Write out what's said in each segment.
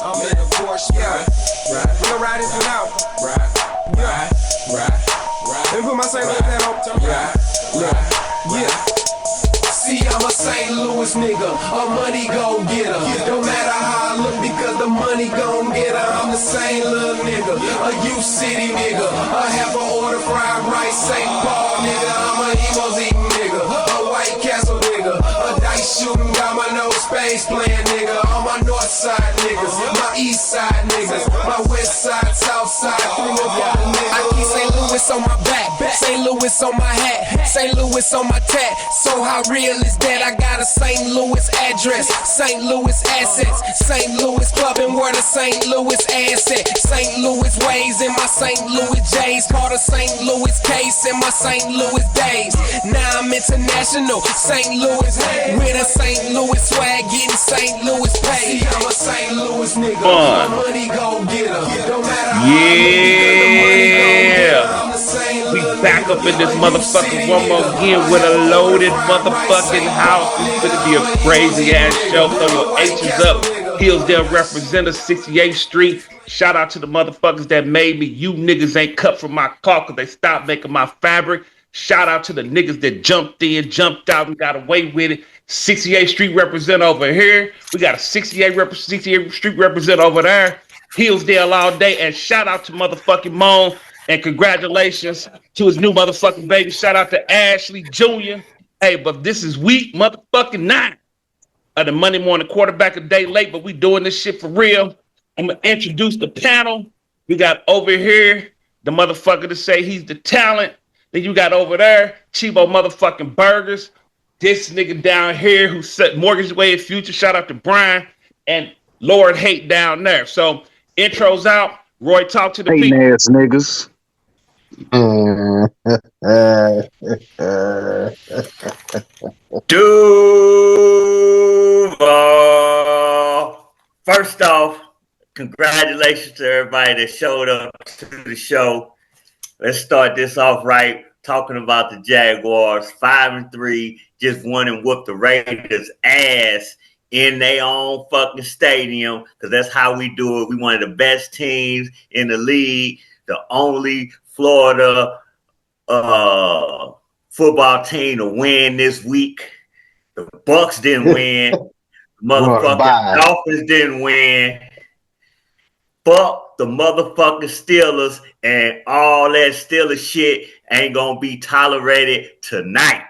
I'm in the Porsche, yeah. Right. We'll ride this one out. Right. Let me put my St. Louis hat on. Yeah. See, I'm a St. Louis nigga, a money gon' getter. Don't matter how I look because the money gon' get her. I'm the same little nigga, a UCITY nigga, a half a order fried rice, St. Paul nigga. I'm a emos eating nigga, a White Castle nigga, a dice shooting, got my no space playing nigga. All my north side niggas, my east side niggas, my west side, south side, 305 niggas. I keep St. Louis on my back, St. Louis on my hat, St. Louis on my tat. So how real is that? I got a St. Louis address, St. Louis assets, St. Louis clubbing where the St. Louis asset, St. Louis ways in my St. Louis J's, called a St. Louis case in my St. Louis days. Now I'm international, St. Louis with a St. Louis swag, getting St. Louis paid. See, I'm a St. Louis nigga, my money gon' get her. Don't matter how we back up in this motherfucker one more again with a loaded motherfucking house. It's gonna be a crazy ass show. Throw your H's up. Hillsdale representative, 68th Street. Shout out to the motherfuckers that made me. You niggas ain't cut from my car because they stopped making my fabric. Shout out to the niggas that jumped in, jumped out, and got away with it. 68th Street represent over here. We got a 68th Street represent over there. Hillsdale all day. And shout out to motherfucking Moan. And congratulations to his new motherfucking baby. Shout out to Ashley Jr. Hey, but this is week motherfucking 9 of the Monday morning quarterback, a day late, but we doing this shit for real. I'm going to introduce the panel. We got over here the motherfucker to say he's the talent. Then you got over there CHEBO motherfucking Burgers. This nigga down here who set Mortgage Way of Future. Shout out to Brian and Lord Hate down there. So intros out. Roy, talk to the people. Ass niggas. Duval. First off, congratulations to everybody that showed up to the show. Let's start this off right, talking about the Jaguars, 5-3, just won and whooped the Raiders' ass in their own fucking stadium, because that's how we do it. We one of the best teams in the league, the only Florida football team to win this week. The Bucks didn't win. Motherfucking Dolphins didn't win. Fuck the motherfucking Steelers, and all that Steelers shit ain't gonna be tolerated tonight.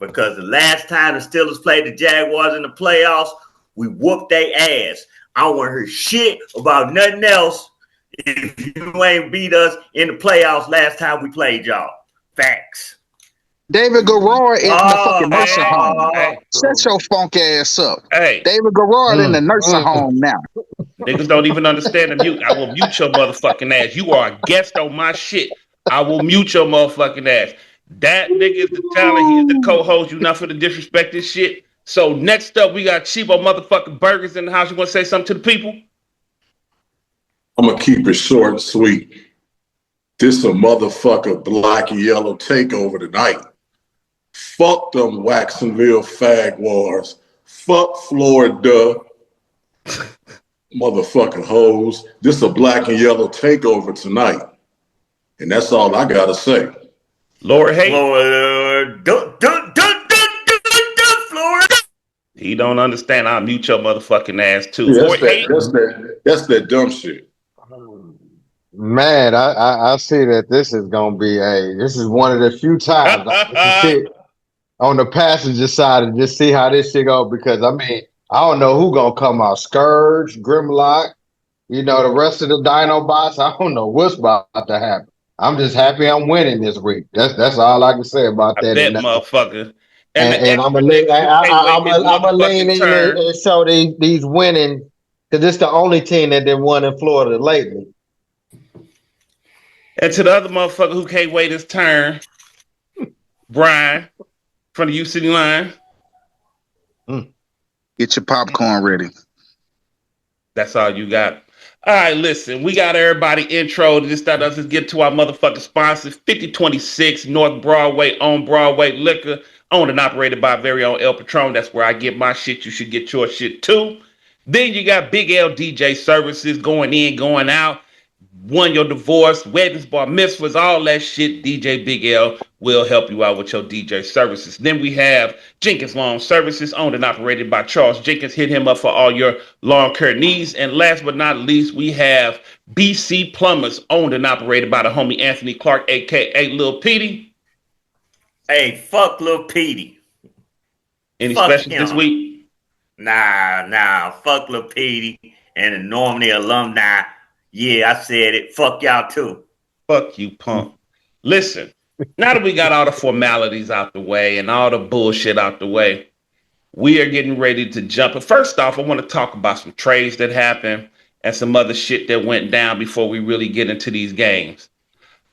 Because the last time the Steelers played the Jaguars in the playoffs, we whooped their ass. I don't want to hear shit about nothing else if you ain't beat us in the playoffs last time we played y'all. Facts. David Garrard in the fucking nursing home. Shut your funk ass up. Hey. David Garrard in the nursing home now. Niggas don't even understand the mute. I will mute your motherfucking ass. You are a guest on my shit. I will mute your motherfucking ass. That nigga is the talent. He's the co-host. You not for the disrespect this shit. So next up, we got CHEBO motherfucking Burgers in the house. You want to say something to the people? I'm going to keep it short and sweet. This a motherfucker black and yellow takeover tonight. Fuck them Waxonville fag wars. Fuck Florida. Motherfucking hoes. This a black and yellow takeover tonight. And that's all I got to say. Lord Hate. Florida. Florida. He don't understand. I'll mute your motherfucking ass too. Yeah, that's that dumb shit. Man, I see that this is gonna be this is one of the few times I can sit on the passenger side and just see how this shit go, because I mean, I don't know who gonna come out. Scourge, Grimlock, the rest of the Dinobots. I don't know what's about to happen. I'm just happy I'm winning this week. That's all I can say about that. That motherfucker. And I'm gonna lean in and show these winning, because it's the only team that they won in Florida lately. And to the other motherfucker who can't wait his turn, Brian from the UCITY line. Get your popcorn ready. That's all you got. All right, listen, we got everybody introed. Let's get to our motherfucking sponsors. 5026 North Broadway, on Broadway Liquor, owned and operated by very own El Patron. That's where I get my shit. You should get your shit too. Then you got Big L DJ services going in, going out. Won your divorce, weddings, bar mitzvahs, all that shit. DJ Big L will help you out with your DJ services. Then we have Jenkins Lawn Services, owned and operated by Charles Jenkins. Hit him up for all your lawn care needs. And last but not least, we have BC Plumbers, owned and operated by the homie Anthony Clark, aka Lil Petey. Hey, fuck Lil Petey. Any specials this week? Nah. Fuck Lil Petey and the Normandy alumni. Yeah, I said it. Fuck y'all too. Fuck you, punk. Listen, now that we got all the formalities out the way and all the bullshit out the way, we are getting ready to jump. But first off, I want to talk about some trades that happened and some other shit that went down before we really get into these games.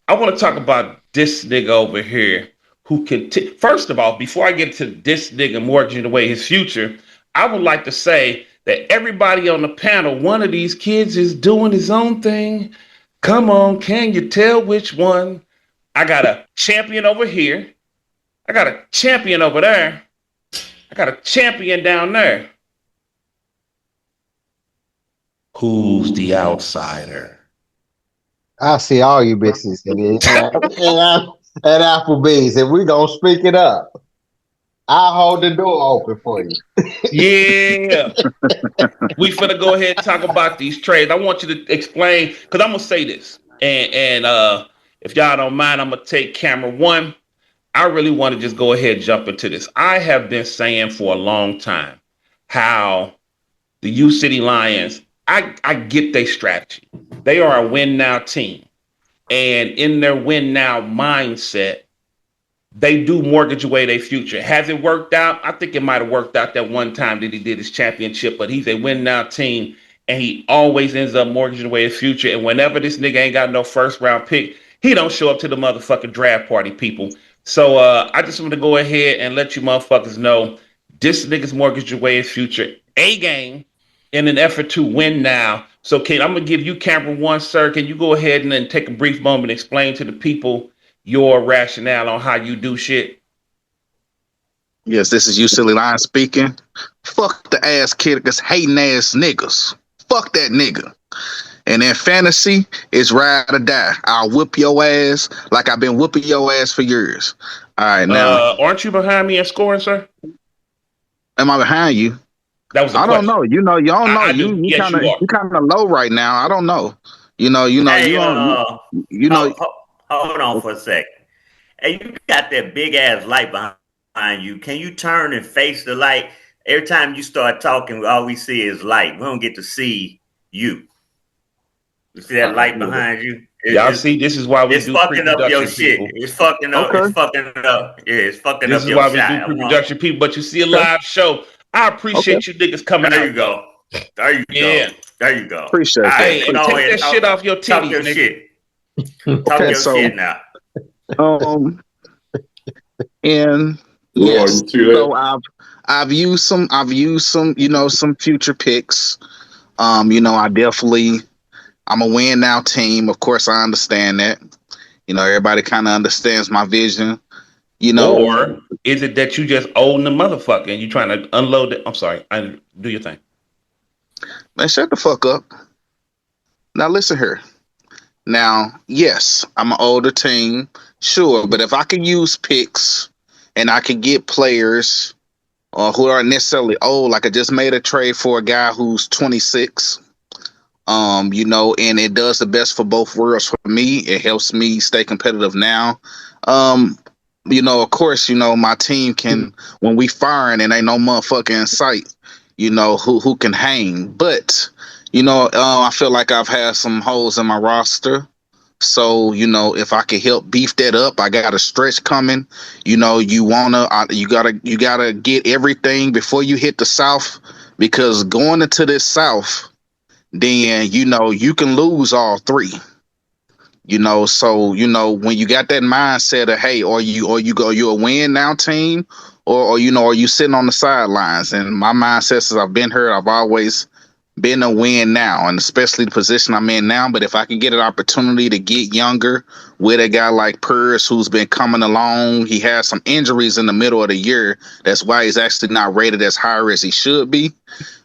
I want to talk about this nigga over here who can, first of all, before I get to this nigga mortgaging away his future, I would like to say that everybody on the panel, one of these kids is doing his own thing. Come on, can you tell which one? I got a champion over here. I got a champion over there. I got a champion down there. Who's the outsider? I see all you bitches at Applebee's, and we gonna speak it up. I'll hold the door open for you. Yeah. We finna go ahead and talk about these trades. I want you to explain, because I'm gonna say this. And if y'all don't mind, I'm gonna take camera one. I really want to just go ahead and jump into this. I have been saying for a long time how the UCITY Lions, I get their strategy. They are a win now team. And in their win now mindset, they do mortgage away their future. Has it worked out? I think it might have worked out that one time that he did his championship, but he's a win now team and he always ends up mortgaging away his future. And whenever this nigga ain't got no first round pick, he don't show up to the motherfucking draft party, people. So I just want to go ahead and let you motherfuckers know this nigga's mortgage away his future a game in an effort to win now. So I'm gonna give you camera one, sir. Can you go ahead and then take a brief moment and explain to the people your rationale on how you do shit? Yes, this is UCITY Lions speaking. Fuck the ass kickers, hating ass niggas. Fuck that nigga. And in fantasy, it's ride or die. I'll whip your ass like I've been whooping your ass for years. All right, now. Aren't you behind me in scoring, sir? Am I behind you? That was a I question. don't know. You don't know. You kind of low right now. I don't know. Hey, hold on for a second. Hey, you got that big ass light behind you. Can you turn and face the light? Every time you start talking, all we see is light. We don't get to see you. You see that light behind you? Y'all see, this is why we do fucking up your people. shit. It's fucking up. Okay. It's fucking up. Yeah, it's fucking this up your shit. This is why we do pre-production people. But you see a live show. I appreciate you niggas coming there out. You go. There you go. There you go. Appreciate it. Hey, take that shit off your titties, talk your nigga. Shit. Talk your shit now. And yes, so I've used some, some future picks. I'm a win now team. Of course, I understand that. Everybody kind of understands my vision. Or is it that you just own the motherfucker and you trying to unload it? I'm sorry. Do your thing. Man, shut the fuck up. Now listen here. Now, yes, I'm an older team, sure, but if I can use picks and I can get players who aren't necessarily old, like I just made a trade for a guy who's 26, and it does the best for both worlds for me. It helps me stay competitive now. Of course, my team can, when we firing and ain't no motherfucker in sight, who can hang. But, I feel like I've had some holes in my roster. So, if I can help beef that up, I got a stretch coming. You gotta get everything before you hit the South, because going into this South, then, you can lose all three. So when you got that mindset of, hey, you're a win now team, or are you sitting on the sidelines? And my mindset is I've been hurt. I've always been a win now, and especially the position I'm in now. But if I can get an opportunity to get younger with a guy like Purse who's been coming along, he has some injuries in the middle of the year. That's why he's actually not rated as high as he should be.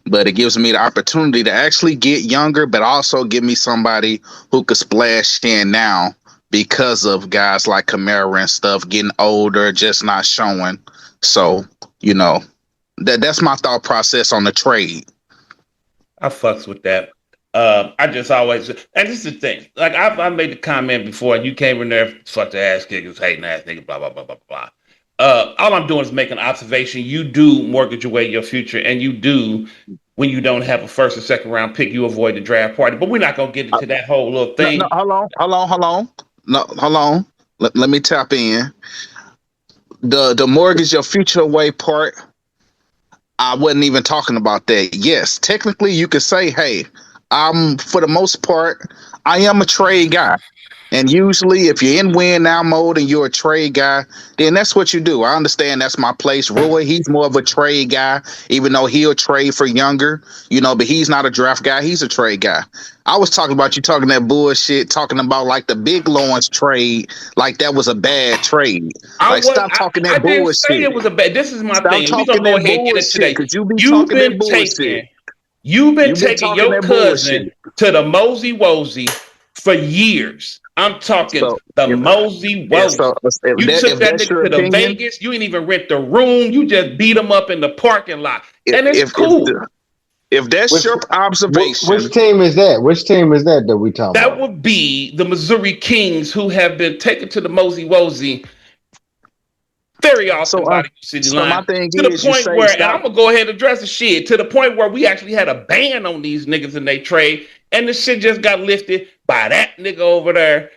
But it gives me the opportunity to actually get younger, but also give me somebody who could splash in now because of guys like Kamara and stuff getting older, just not showing. So, that's my thought process on the trade. I fucks with that. I just always, and this is the thing. Like I made the comment before, and you came in there, fuck the ass kickers, hating ass niggas, blah blah blah blah blah. All I'm doing is making an observation. You do mortgage away your future, and you do when you don't have a first or second round pick, you avoid the draft party. But we're not gonna get into that whole little thing. No, hold on. No, hold on. Let me tap in. The mortgage your future away part. I wasn't even talking about that. Yes, technically you could say, hey, for the most part, I am a trade guy. And usually if you're in win now mode and you're a trade guy, then that's what you do. I understand that's my place. Roy, he's more of a trade guy, even though he'll trade for younger, but he's not a draft guy. He's a trade guy. I was talking about you talking that bullshit, talking about like the Big Lawrence trade, like that was a bad trade. Stop talking that bullshit. I didn't say it was a bad. This is my thing. We're gonna go ahead and get into that. You've been taking your cousin to the Mosey Wozy for years. I'm talking the Mosey Wozy. You took that nigga to the Vegas. You ain't even rent the room. You just beat him up in the parking lot, and it's cool. If that's your observation, which team is that? Which team is that we talking about? That would be the Missouri Kings, who have been taken to the Mosey Wozy very often by the UCITY line. My thing to the point where, and I'm gonna go ahead and address the shit, to the point where we actually had a ban on these niggas in they trade, and the shit just got lifted by that nigga over there,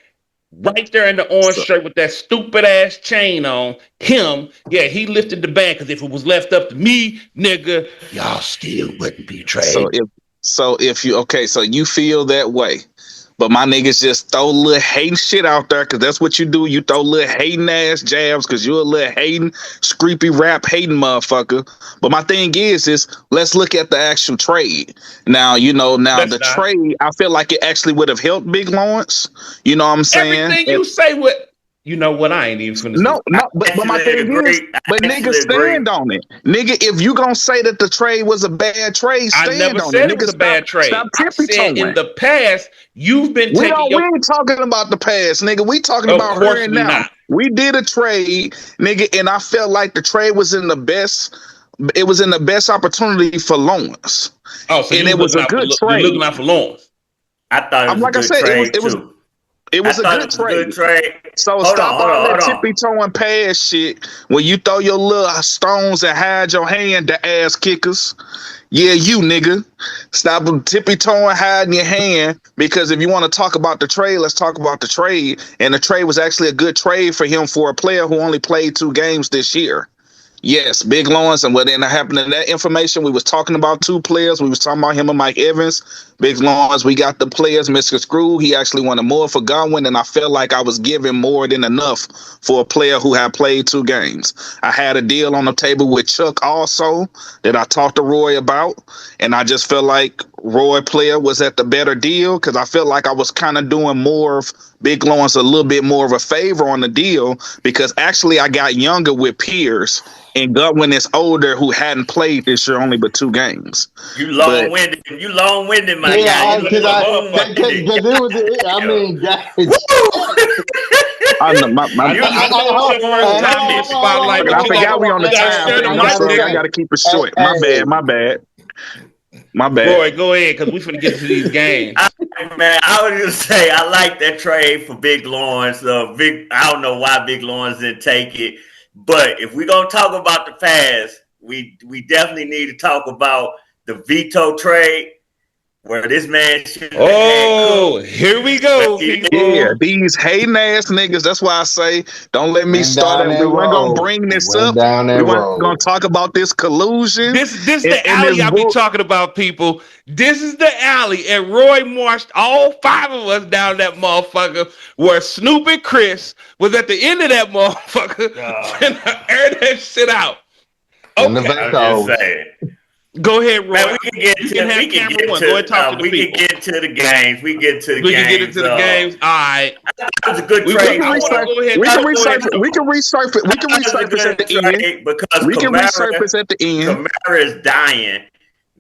right there in the orange shirt with that stupid ass chain on. Him, he lifted the ban, because if it was left up to me, nigga, y'all still wouldn't be traded. So you feel that way. But my niggas just throw a little hating shit out there, because that's what you do. You throw little hating ass jabs because you're a little hating, screepy rap hating motherfucker. But my thing is let's look at the actual trade. Now, trade, I feel like it actually would have helped Big Lawrence. You know what I'm saying? Everything you say with... You know what? I ain't even finna. But my thing is, nigga, stand on it, nigga. If you gonna say that the trade was a bad trade, stand on it. I never said it was a bad trade. I said in the past you've been taking. We ain't talking about the past, nigga. We talking about here and now. We did a trade, nigga, and I felt like the trade was in the best. It was in the best opportunity for Lawrence. Oh, so and it was a good trade. You're looking out for Lawrence. I thought it was a good trade too. It was a good trade. So stop all that tippy-toeing past shit when you throw your little stones and hide your hand, the ass kickers. Yeah, you nigga. Stop tippy-toeing, hiding your hand, because if you want to talk about the trade, let's talk about the trade. And the trade was actually a good trade for him for a player who only played 2 games this year. Yes, Big Lawrence, and what ended up happening in that information, we was talking about 2 players. We was talking about him and Mike Evans. Big Lawrence, we got the players, Mr. Screw. He actually wanted more for Godwin, and I felt like I was giving more than enough for a player who had played 2 games. I had a deal on the table with Chuck also that I talked to Roy about, and I just felt like Roy player was at the better deal, because I felt like I was kind of doing more of Big Lawrence a little bit more of a favor on the deal, because actually I got younger with Pierce, and Godwin is older, who hadn't played this year only but 2 games. You long-winded, my guy. Because it was, I mean, guys. I forgot we on the time. I'm sorry, I gotta keep it short. My bad. Boy, go ahead, because we finna get to these games. I was just say I like that trade for Big Lawrence. I don't know why Big Lawrence didn't take it, but if we're gonna talk about the past, we definitely need to talk about the veto trade, where this man should. Oh, here we go. Yeah, these hating ass niggas. That's why I say, don't let me start it. We weren't gonna bring this up. We weren't gonna talk about this collusion. This the alley I be talking about, people. This is the alley, and Roy marched all 5 of us down that motherfucker, where Snoop and Chris was at the end of that motherfucker, and air that shit out. Okay. Go ahead, Roy. Man, we can get You to can have we can camera get one. Go ahead, to talk to the we can people. get to the games. We get to the We can games. get into the games. All right. That was a good We trade. can I want to resurface. go ahead. We I can want to go ahead. resurface. We can resurface. We can That was a resurface at good the end. trade because We can Kamara resurface at the end. is dying.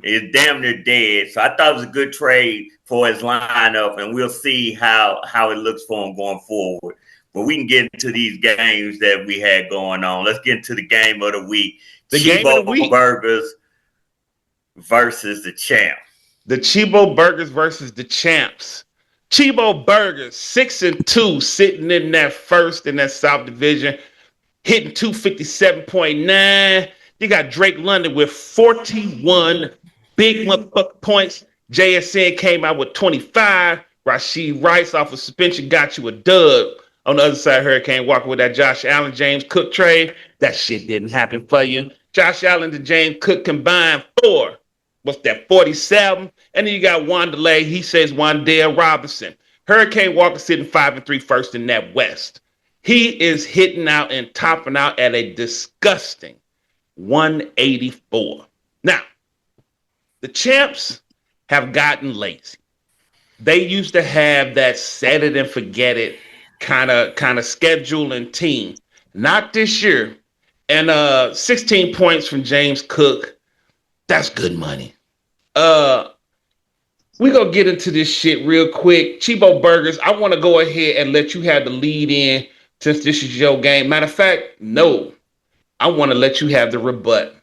Is damn near dead. So I thought it was a good trade for his lineup, and we'll see how it looks for him going forward. But we can get into these games that we had going on. Let's get into the game of the week. The game of the week. Burgers versus the champ. The CHEBO Burgers versus the champs. CHEBO Burgers 6-2, sitting in that first in that South Division, hitting 257.9. You got Drake London with 41 big motherfucking points. JSN came out with 25. Rashid Rice off of suspension got you a dub. On the other side, Hurricane Walker with that Josh Allen, James Cook trade. That shit didn't happen for you. Josh Allen and James Cook combined for, what's that, 47? And then you got Wanderlei. He says Wandale Robinson. Hurricane Walker sitting 5-3 first in that West. He is hitting out and topping out at a disgusting 184. Now, the champs have gotten lazy. They used to have that set it and forget it kind of schedule and team. Not this year. And 16 points from James Cook. That's good money. We gonna get into this shit real quick. CHEBO Burgers, I want to go ahead and let you have the lead in since this is your game. Matter of fact, no. I want to let you have the rebut.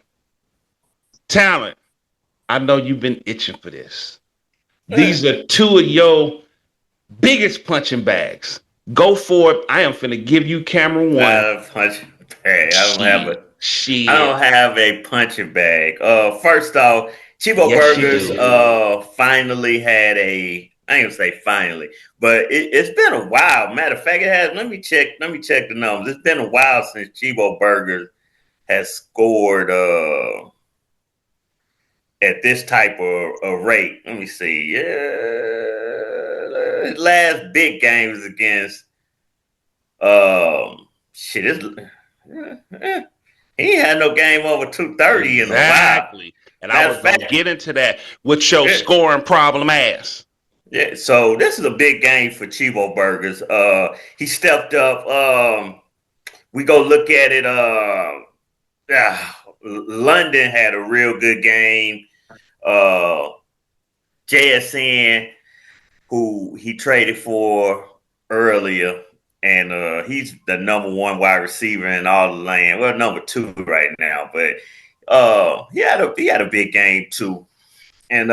Talent, I know you've been itching for this. These are two of your biggest punching bags. Go for it. I am finna give you camera one. I don't have a punching bag. First off, CHEBO Burgers finally had a. I ain't gonna say finally, but it's been a while. Matter of fact, it has. Let me check the numbers. It's been a while since CHEBO Burgers has scored at this type of rate. Let me see. His last big game was against he had no game over 230 in a while. Exactly. And I was going to get into that with your scoring problem ass. Yeah, so this is a big game for CHEBO Burgers. He stepped up. We go look at it. London had a real good game. JSN, who he traded for earlier, and he's the number one wide receiver in all the land. Well, number two right now, but he had a big game too. And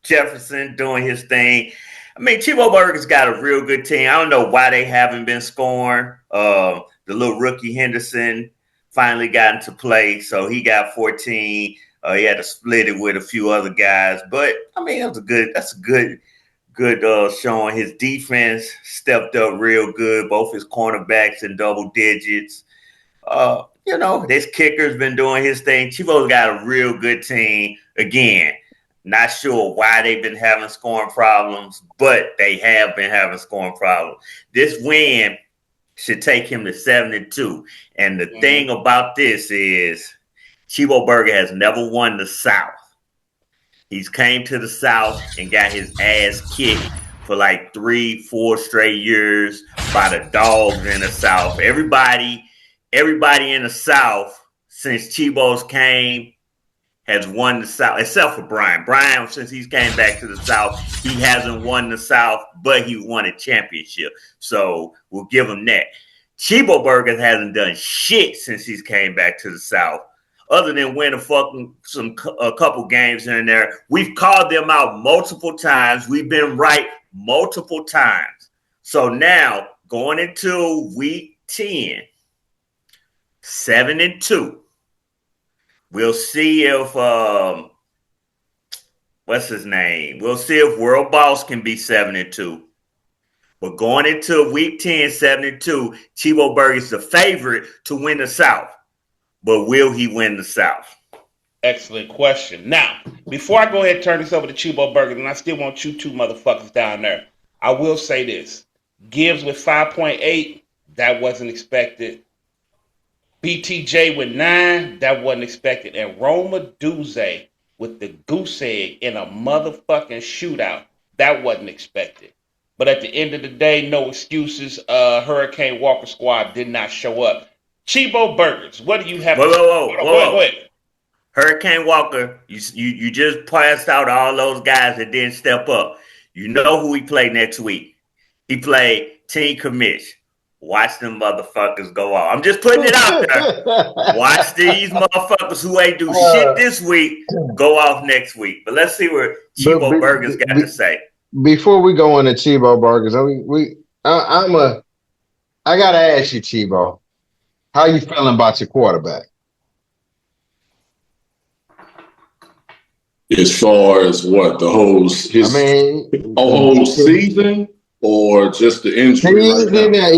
Jefferson doing his thing. I mean, CHEBO Burgers got a real good team. I don't know why they haven't been scoring. The little rookie Henderson finally got into play, so he got 14. He had to split it with a few other guys, but I mean, that's a good showing. His defense stepped up real good. Both his cornerbacks in double digits. This kicker's been doing his thing. CHEBO's got a real good team. Again, not sure why they've been having scoring problems, but they have been having scoring problems. This win should take him to 7-2. And the thing about this is CHEBO Burger has never won the South. He's came to the South and got his ass kicked for like 3-4 straight years by the dogs in the South. Everybody in the South since CHEBO's came has won the South, except for Brian. Brian, since he's came back to the South, he hasn't won the South, but he won a championship. So we'll give him that. CHEBO Burgers hasn't done shit since he's came back to the South, other than win a couple games here and there. We've called them out multiple times. We've been right multiple times. So now going into week 10, 7-2. We'll see if what's his name? We'll see if World Boss can be 7-2. But going into week 10, 7-2, CHEBO Burger is the favorite to win the South. But will he win the South? Excellent question. Now, before I go ahead and turn this over to CHEBO Burger, and I still want you two motherfuckers down there, I will say this. Gibbs with 5.8, that wasn't expected. BTJ with 9, that wasn't expected. And Roma Duze with the goose egg in a motherfucking shootout, that wasn't expected. But at the end of the day, no excuses. Hurricane Walker squad did not show up. CHEBO Burgers, what do you have? Whoa. Hurricane Walker, you just passed out all those guys that didn't step up. You know who he played next week. He played Team Commish. Watch them motherfuckers go off. I'm just putting it out there. Watch these motherfuckers who ain't do shit this week go off next week. But let's see what CHEBO Burgers got to say. Before we go on to CHEBO Burgers, I gotta ask you, CHEBO, how you feeling about your quarterback? As far as what the whole whole season, or just the injury right now?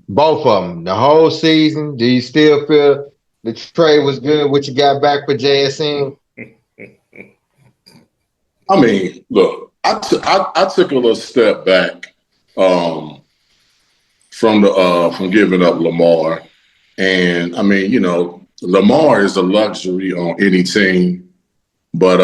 Both of them. The whole season. Do you still feel the trade was good? What you got back for JSN? I mean, look, I took a little step back from giving up Lamar, and I mean, you know, Lamar is a luxury on any team, but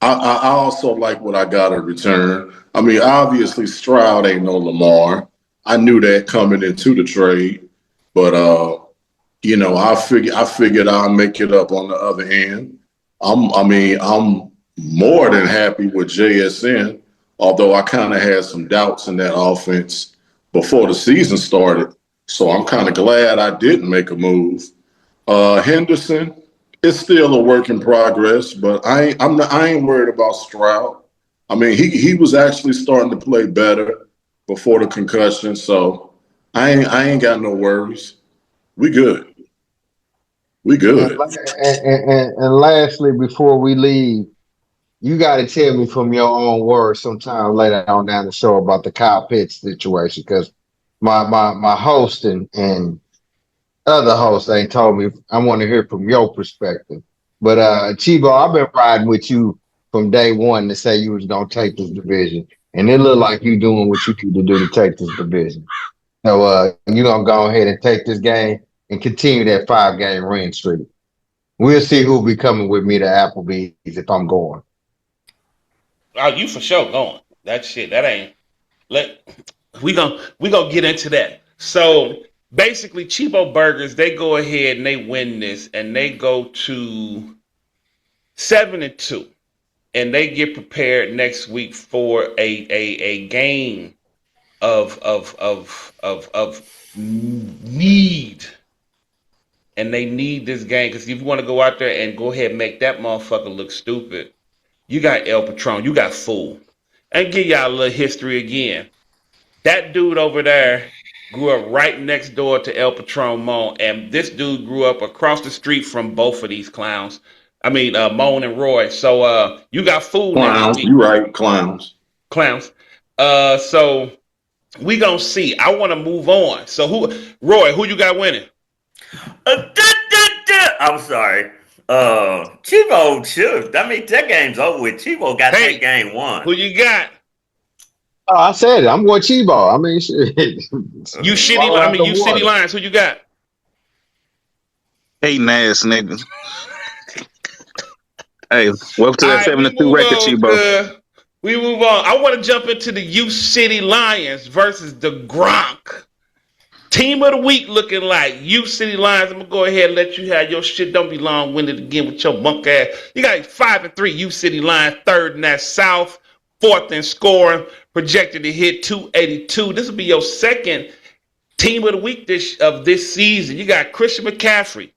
I also like what I got in return. I mean, obviously Stroud ain't no Lamar. I knew that coming into the trade, but you know, I figured I'll make it up on the other end. I'm more than happy with JSN, although I kind of had some doubts in that offense before the season started. So I'm kind of glad I didn't make a move. Henderson, it's still a work in progress, but I ain't worried about Stroud. I mean, he was actually starting to play better before the concussion, so I ain't got no worries. We good. And lastly, before we leave, you got to tell me from your own words sometime later on down the show about the Kyle Pitts situation, because my host and other hosts ain't told me. I want to hear from your perspective. But CHEBO, I've been riding with you from day one to say you was gonna take this division, and it looked like you doing what you need to do to take this division. So you're gonna go ahead and take this game and continue that 5-game win streak. We'll see who'll be coming with me to Applebee's if I'm going. Oh, you for sure going. That shit, that ain't. We gonna get into that. So basically, CHEBO Burgers, they go ahead and they win this, and they go to 7-2, and they get prepared next week for a game of need, and they need this game because if you want to go out there and go ahead and make that motherfucker look stupid, you got El Patron, you got Fool, and give y'all a little history again. That dude over there grew up right next door to El Patron Moan, and this dude grew up across the street from both of these clowns. I mean, Moan and Roy. So you got Fool clowns. next week. You right, clowns. So we gonna see. I want to move on. So Roy, who you got winning? I'm sorry. CHEBO should. I mean, that game's over with. CHEBO got that game won. Who you got? Oh, I said it. I'm going CHEBO. I mean, shit. UCITY Lions. Who you got? Hating ass nigga. Hey, welcome to that 7-2 record, CHEBO. We move on. I want to jump into the UCITY Lions versus the Gronk. Team of the week looking like UCITY Lions. I'm gonna go ahead and let you have your shit. Don't be long-winded again with your monk ass. You got 5-3 UCITY Lions, third in that South, fourth in scoring, projected to hit 282. This will be your second team of the week this season. You got Christian McCaffrey.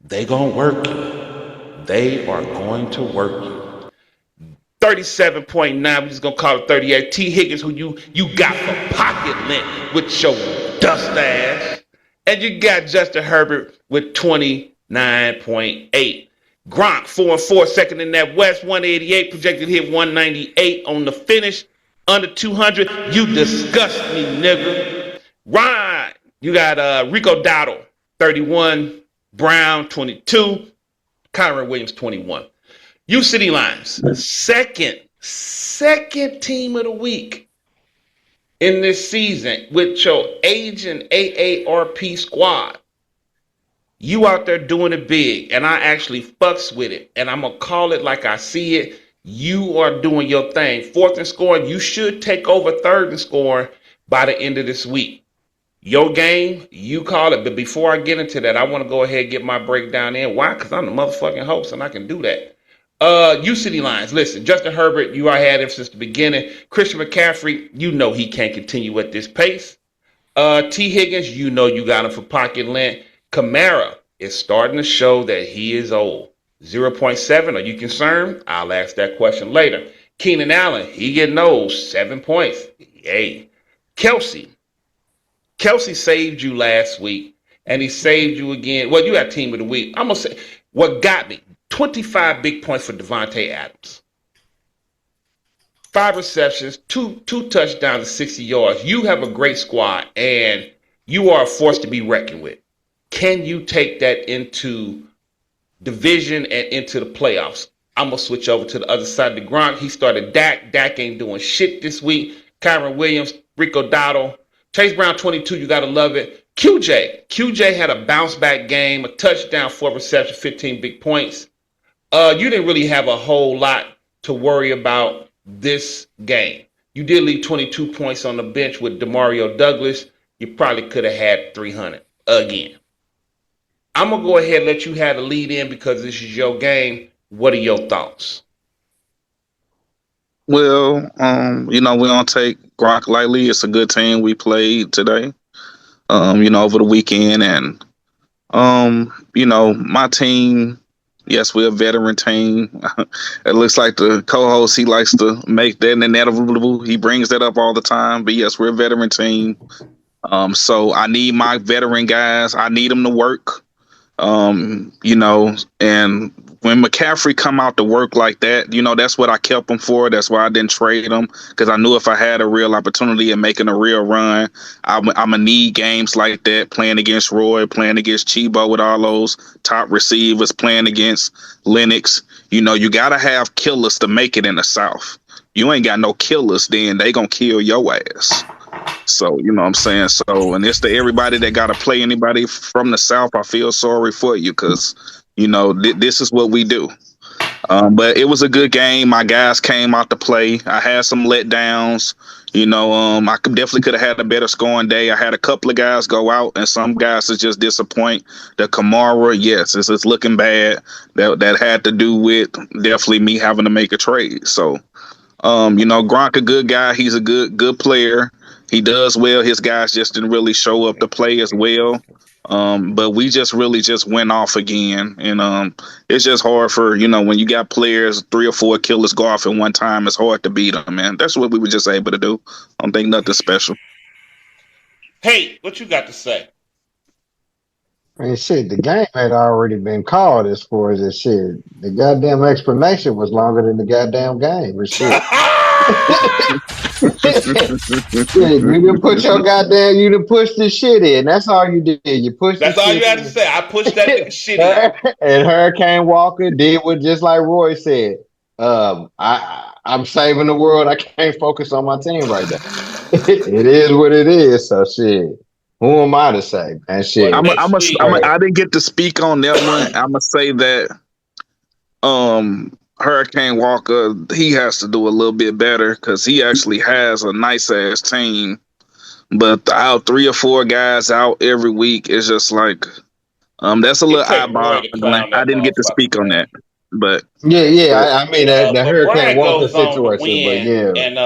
They gonna work you. They are going to work you. 37.9, we're just gonna call it 38. T. Higgins, who you got for pocket lint with your dust ass. And you got Justin Herbert with 29.8. Gronk, 4-4, second in that West, 188, projected hit 198 on the finish, under 200. You disgust me, nigga. Right, you got Rico Dowdle, 31, Brown, 22, Kyron Williams, 21. UCITY Lions, second team of the week in this season with your aging AARP squad. You out there doing it big, and I actually fucks with it, and I'm gonna call it like I see it. You are doing your thing. Fourth and scoring, you should take over third and scoring by the end of this week. Your game, you call it. But before I get into that, I want to go ahead and get my breakdown in. Why? Because I'm the motherfucking host and I can do that. UCITY lines. Listen, Justin Herbert, I had him since the beginning. Christian McCaffrey, you know he can't continue at this pace. T. Higgins, you know you got him for pocket length. Kamara is starting to show that he is old. 0.7, are you concerned? I'll ask that question later. Keenan Allen, he getting old. 7 points. Hey. Kelsey saved you last week, and he saved you again. Well, you had team of the week. I'm going to say what got me. 25 big points for Devontae Adams. 5 receptions, two touchdowns, 60 yards. You have a great squad, and you are a force to be reckoned with. Can you take that into division and into the playoffs? I'm going to switch over to the other side of the Gronk. He started Dak. Dak ain't doing shit this week. Kyron Williams, Rico Dowdle. Chase Brown, 22, you got to love it. QJ had a bounce back game, a touchdown, 4 receptions, 15 big points. You didn't really have a whole lot to worry about this game. You did leave 22 points on the bench with Demario Douglas. You probably could have had 300 again. I'm going to go ahead and let you have the lead in because this is your game. What are your thoughts? Well, we don't take Gronk lightly. It's a good team we played today, over the weekend. And, my team, yes, we're a veteran team. It looks like the co-host, he likes to make that inevitable. He brings that up all the time. But, yes, we're a veteran team. So I need my veteran guys. I need them to work. And when McCaffrey come out to work like that, that's what I kept him for. That's why I didn't trade him, because I knew if I had a real opportunity of making a real run, I'm gonna need games like that, playing against Roy, playing against CHEBO with all those top receivers, playing against Lennox. You gotta have killers to make it in the South. You ain't got no killers, then they gonna kill your ass. So, you know what I'm saying? So, and it's to everybody that got to play anybody from the South, I feel sorry for you because, this is what we do. But it was a good game. My guys came out to play. I had some letdowns. I definitely could have had a better scoring day. I had a couple of guys go out, and some guys are just disappoint. The Kamara, yes, it's looking bad. That had to do with definitely me having to make a trade. So, Gronk a good guy. He's a good player. He does well. His guys just didn't really show up to play as well. But we just really just went off again. And it's just hard for, when you got players, 3 or 4 killers go off at one time, it's hard to beat them, man. That's what we were just able to do. I don't think nothing special. Hey, what you got to say? Man, shit, the game had already been called as far as this shit. The goddamn explanation was longer than the goddamn game. Or shit. You didn't put your goddamn, you didn't push this shit in. That's all you did. You pushed. That's all you had to say. I pushed that nigga shit in. And Hurricane Walker did what, just like Roy said. I'm saving the world. I can't focus on my team right now. It is what it is. So shit. Who am I to say, man? Shit. I didn't get to speak on that one. I'm gonna say that Hurricane Walker, he has to do a little bit better because he actually has a nice ass team. But out 3 or 4 guys out every week is just like that's a little eyeball. I didn't get to speak on that. But I mean the Hurricane Walker situation, but yeah. And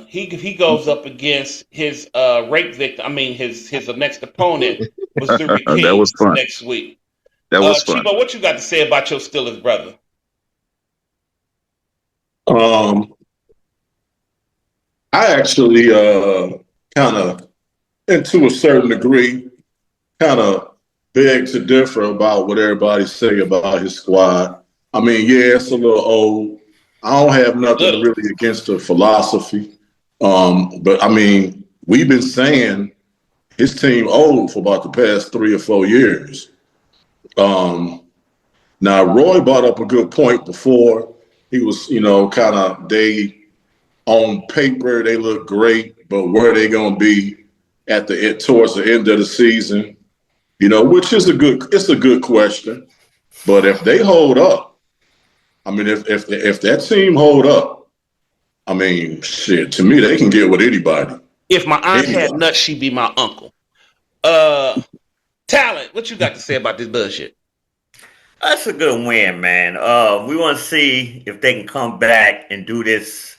he goes up against his rape victim. I mean his next opponent was Missouri King. That was fun. Next week. That was fun. CHEBO, what you got to say about your Steelers brother? I actually kind of, and to a certain degree, kind of beg to differ about what everybody say about his squad. I mean, yeah, it's a little old. I don't have nothing really against the philosophy. But I mean, we've been saying his team old for about the past 3 or 4 years. Now, Roy brought up a good point before. He was, kind of, they, on paper, they look great, but where are they going to be towards the end of the season? You know, which is it's a good question. But if they hold up, I mean, if that team hold up, I mean, shit, to me, they can get with anybody. If my aunt had Anybody. nuts, she'd be my uncle. Talent, what you got to say about this bullshit? That's a good win, man. We want to see if they can come back and do this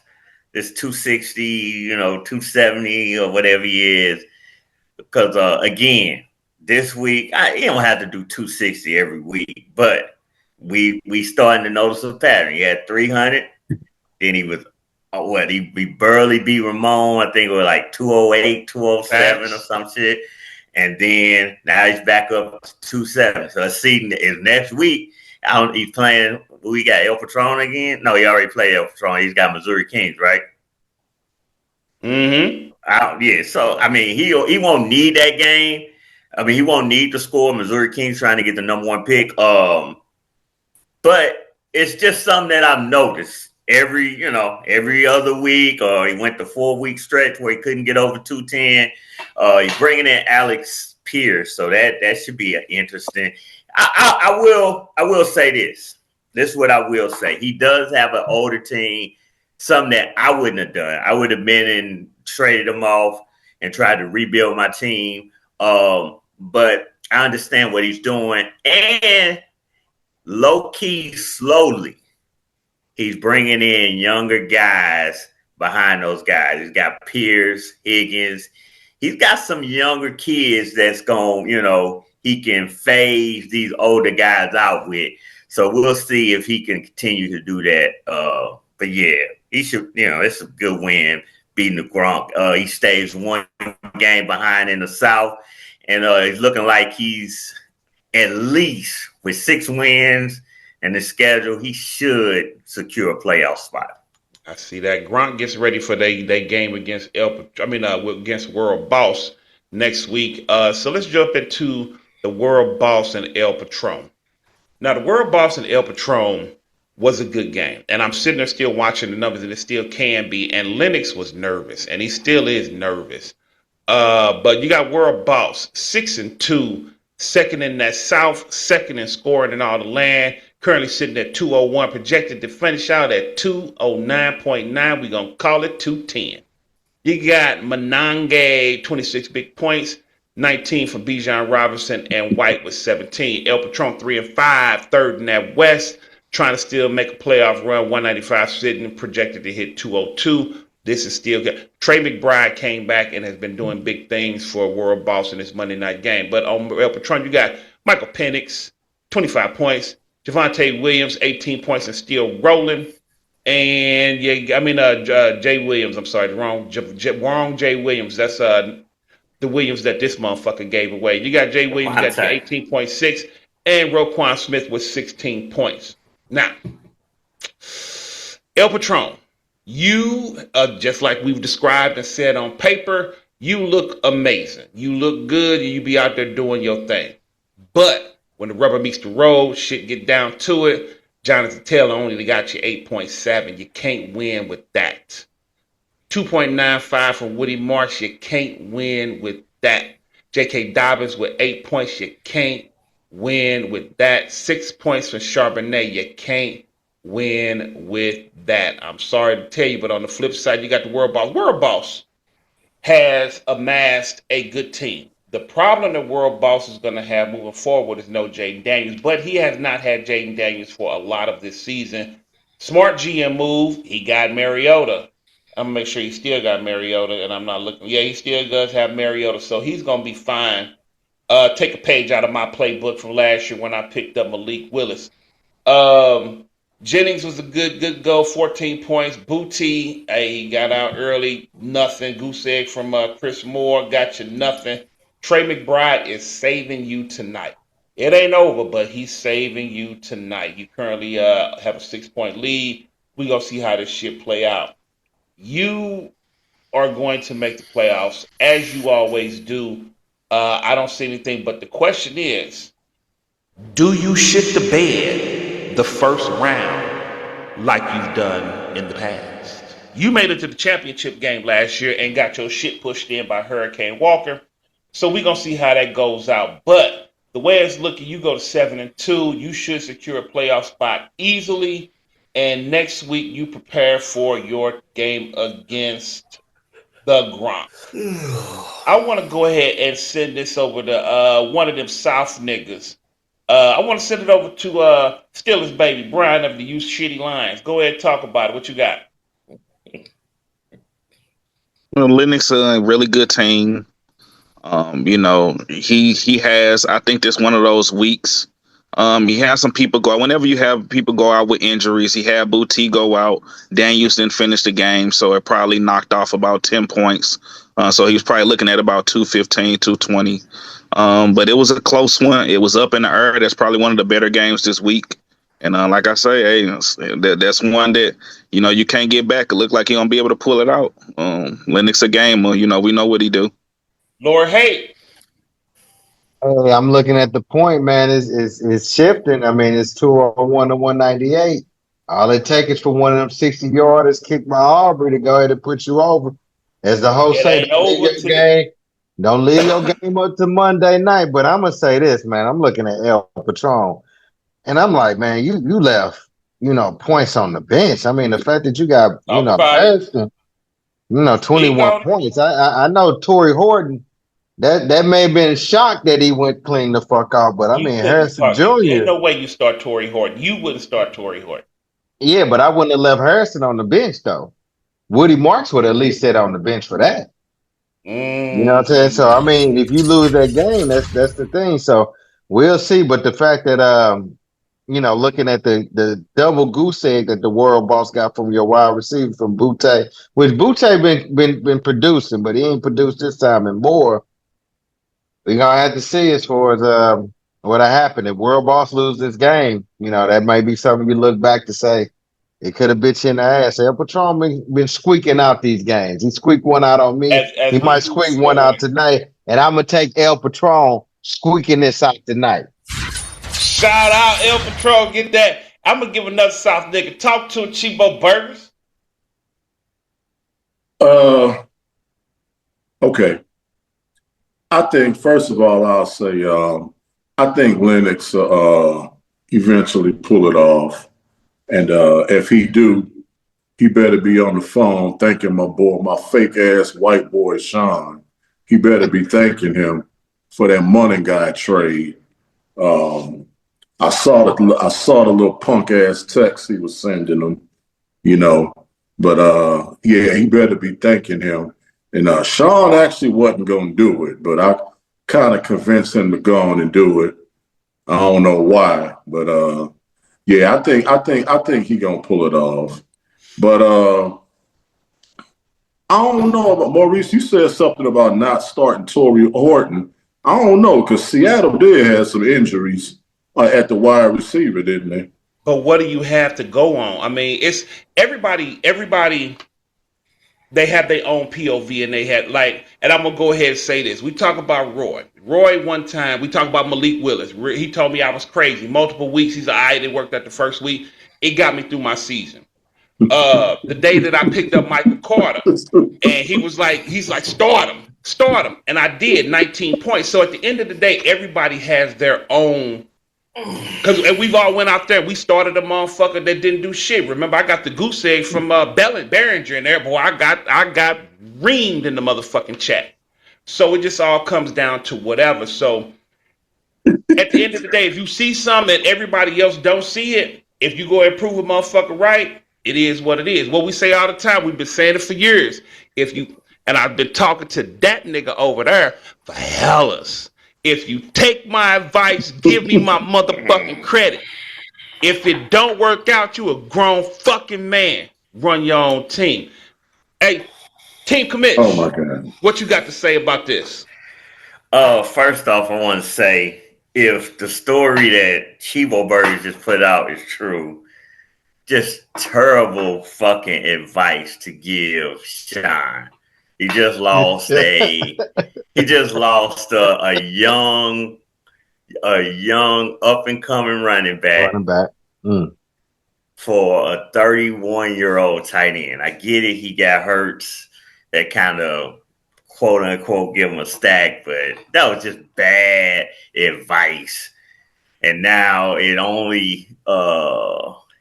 260, 270 or whatever he is. Because again, this week you don't have to do 260 every week, but we starting to notice a pattern. He had 300, then he was he barely beat Ramon. I think it was like 208, 207 or some shit. And then now he's back up to 270. So let's see is next week. He's playing. We got El Patron again. No, he already played El Patron. He's got Missouri Kings, right? Yeah. So I mean, he won't need that game. I mean, he won't need to score. Missouri Kings trying to get the number 1 pick. But it's just something that I've noticed every other week, or he went the 4-week stretch where he couldn't get over 210. He's bringing in Alex Pierce, so that should be interesting. I will say this. This is what I will say. He does have an older team, something that I wouldn't have done. I would have been and traded him off and tried to rebuild my team. But I understand what he's doing, and low key, slowly, he's bringing in younger guys behind those guys. He's got Pierce, Higgins. He's got some younger kids that's going, he can phase these older guys out with. So we'll see if he can continue to do that. But yeah, he should, it's a good win beating the Gronk. He stays 1 game behind in the South, and he's looking like he's at least with 6 wins and the schedule, he should secure a playoff spot. I see that. Gronk gets ready for their game against against World Boss next week. So let's jump into the World Boss and El Patron. Now, the World Boss and El Patron was a good game, and I'm sitting there still watching the numbers, and it still can be. And Lennox was nervous, and he still is nervous. But you got World Boss 6-2, second in that South, second in scoring in all the land. Currently sitting at 201, projected to finish out at 209.9. We're going to call it 210. You got Menange, 26 big points, 19 from Bijan Robinson, and White with 17. El Patron 3-5, third in that West, trying to still make a playoff run, 195 sitting, projected to hit 202. This is still good. Trey McBride came back and has been doing big things for World Boss in this Monday night game. But on El Patron, you got Michael Penix, 25 points. Javonte Williams, 18 points and still rolling. And Jay Williams, I'm sorry, wrong Jay Williams. That's the Williams that this motherfucker gave away. You got Jay Williams, got 18.6, and Roquan Smith with 16 points. Now, El Patron, you, just like we've described and said on paper, you look amazing. You look good, and you be out there doing your thing. But when the rubber meets the road, shit get down to it. Jonathan Taylor only got you 8.7. You can't win with that. 2.95 from Woody Marsh. You can't win with that. J.K. Dobbins with 8 points. You can't win with that. 6 points from Charbonnet. You can't win with that. I'm sorry to tell you, but on the flip side, you got the World Boss. World Boss has amassed a good team. The problem that World Boss is going to have moving forward is no Jaden Daniels, but he has not had Jaden Daniels for a lot of this season. Smart GM move. He got Mariota. I'm going to make sure he still got Mariota, and I'm not looking. Yeah, he still does have Mariota, so he's going to be fine. Take a page out of my playbook from last year when I picked up Malik Willis. Jennings was a good goal, 14 points. Booty, he got out early, nothing. Goose egg from Chris Moore, got you nothing. Trey McBride is saving you tonight. It ain't over, but he's saving you tonight. You currently have a 6-point lead. We're going to see how this shit play out. You are going to make the playoffs, as you always do. I don't see anything, but the question is, do you shit the bed the first round like you've done in the past? You made it to the championship game last year and got your shit pushed in by Hurricane Walker. So we're going to see how that goes out. But The way it's looking, you go to 7-2. You should secure a playoff spot easily. And next week, you prepare for your game against the Gronk. I want to go ahead and send this over to one of them South niggas. I want to send it over to Steelers baby Brian of the UCITY Lions. Go ahead and talk about it. What you got? Linux a really good team. He has. I think this one of those weeks. He has some people go out. Whenever you have people go out with injuries, he had Booty go out. Daniels didn't finish the game, so it probably knocked off about 10 points. So he was probably looking at about 215, 220. But it was a close one. It was up in the air. That's probably one of the better games this week. And like I say, hey, that's one that you can't get back. It looked like he gonna be able to pull it out. Linux a gamer. We know what he do. Lord Hate. Hey, I'm looking at the point, man. It's shifting. I mean, it's 201 to 198. All it takes is for one of them 60-yarders kick by Aubrey to go ahead and put you over. As the host It say, ain't over till don't leave your game up to Monday night. But I'm gonna say this, man. I'm looking at El Patron, and I'm like, man, you left, points on the bench. I mean, the fact that you got, talk about it. Harrison, 21 He points. I know Torrey Horton. That may have been shocked that he went clean the fuck out, but I You mean wouldn't Harrison start. Ain't Jr. no way you start Torrey Horton. You wouldn't start Torrey Horton. Yeah, but I wouldn't have left Harrison on the bench though. Woody Marks would at least sit on the bench for that. You know what I'm saying? So I mean, if you lose that game, that's the thing. So we'll see. But the fact that looking at the double goose egg that the world boss got from your wide receiver from Butte, which Butte been producing, but he ain't produced this time and more. We're gonna have to see as far as what happened. If World Boss lose this game, that might be something you look back to say it could have bit you in the ass. El Patron been squeaking out these games. He squeaked one out on me. As He we might move squeak one forward. out tonight, and I'm gonna take El Patron squeaking this out tonight. Shout out El Patrol. Get that. I'm gonna give another South nigga. Talk to CHEBO Burgers. Okay. I think first of all, I'll say I think Lennox eventually pull it off, and if he do, he better be on the phone thanking my boy, my fake ass white boy Sean. He better be thanking him for that money guy trade. I saw the little punk ass text he was sending him, but yeah, he better be thanking him. And Sean actually wasn't gonna do it, but I kind of convinced him to go on and do it. I don't know why, but yeah, I think he gonna pull it off. But I don't know about Maurice. You said something about not starting Torrey Horton. I don't know because Seattle did have some injuries at the wide receiver, didn't they? But what do you have to go on? I mean, it's everybody they have their own POV and they had and I'm gonna go ahead and say this. We talk about Roy. Roy one time, we talk about Malik Willis. He told me I was crazy. Multiple weeks, he's I didn't work that the first week. It got me through my season. The day that I picked up Michael Carter, and he's like, start him. And I did 19 points. So at the end of the day, everybody has their own. Because we've all went out there. We started a motherfucker that didn't do shit. Remember, I got the goose egg from Behringer in there, boy. I got reamed in the motherfucking chat. So it just all comes down to whatever. So at the end of the day, if you see something that everybody else don't see it, if you go and prove a motherfucker right, it is what it is. What we say all the time, we've been saying it for years. And I've been talking to that nigga over there for hellas. If you take my advice, give me my motherfucking credit. If it don't work out, you a grown fucking man. Run your own team. Hey, team commit. Oh my God. What you got to say about this? First off, I want to say if the story that CHEBO Burgers just put out is true, just terrible fucking advice to give Sean. He just lost a young up and coming running back. For a 31-year-old tight end. I get it, he got hurt. That kind of quote unquote give him a stack, but that was just bad advice. And now it only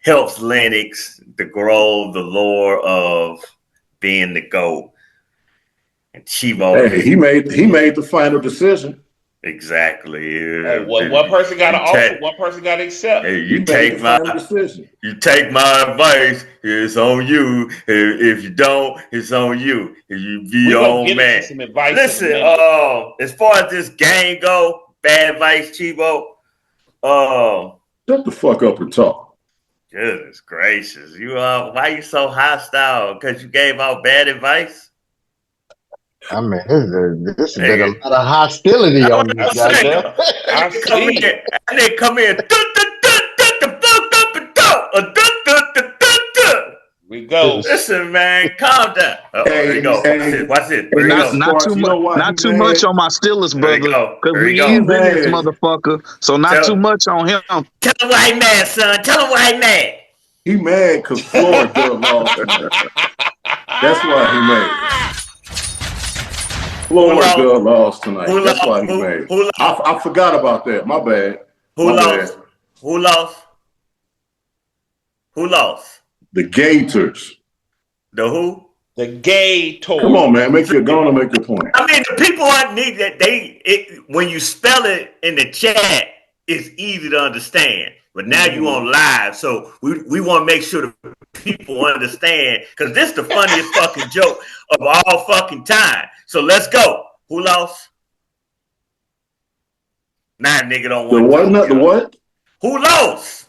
helps Lennox to grow the lore of being the GOAT. And CHEBO. Hey, he made the final decision. Exactly. Hey, one person got to offer, one person got to accept. Hey, You take my final decision. You take my advice, it's on you. If you don't, it's on you. If you be your own man. Some advice. Listen, as far as this game go, bad advice, CHEBO. Shut the fuck up and talk. Goodness gracious, you why you so hostile? Because you gave out bad advice. I mean, this has been a lot of hostility on this goddamn. They come in. We go. Listen, man, calm down. Here you go. Watch it. Not too much on my Steelers, brother. Because we in this motherfucker. So not too much on him. Tell him why he mad, son. Tell him why he mad. He mad because Florida lost tonight. That's why he mad. Florida lost tonight. That's why he mad. I forgot about that. My bad. Who lost? Who lost? Who lost? The Gators. The who? The Gators. Come on, man. Make your point. I mean, the people need that when you spell it in the chat, it's easy to understand. But now you on live, so we want to make sure the people understand, because this is the funniest fucking joke of all fucking time. So let's go. Who lost? Nah, nigga don't want the what? Who lost?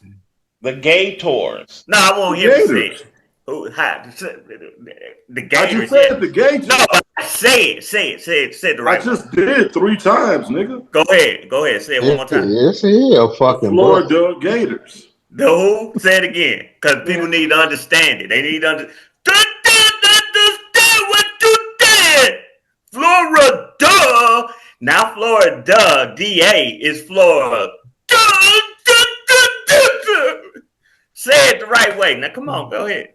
The Gators. No, I won't hear you say it. The Gators. I just said the Gators. No, say it the right I just did 3 times, nigga. Go ahead. Say it one more time. Yes, he a fucking Florida Gators. The who? Say it again, because people need to understand it. They need to understand what you did. Florida. Now Florida. DA is Florida. Say it the right way. Now come on, go ahead.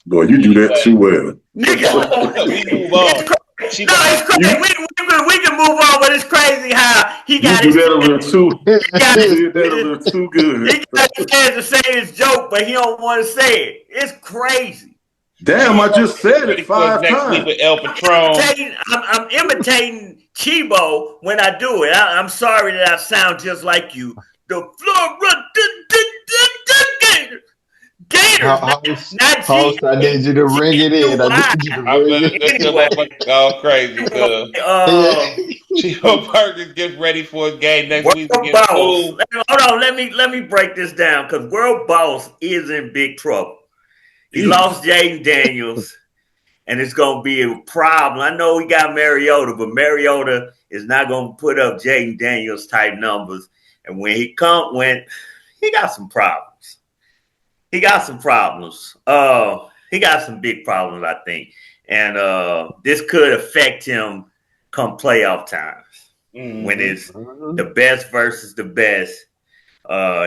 Boy, you do that too well. Nigga. We move on. It's crazy. We can move on, but it's crazy how he got you do that a little too. You did that a little too good. He got his chance to say his joke, but he don't want to say it. It's crazy. Damn, I just said it 5 times. With El Patron. I'm imitating CHEBO when I do it. I'm sorry that I sound just like you. The Florida Gators. Host, I need you to ring it in. I need you to ring it in. All crazy. CHEBO Perkins gets ready for a game next week against Hold on, let me break this down, because World Boss is in big trouble. He lost Jaden Daniels, and it's gonna be a problem. I know we got Mariota, but Mariota is not gonna put up Jaden Daniels type numbers. And when he got some problems. He got some big problems, I think. And this could affect him come playoff times. When it's the best versus the best.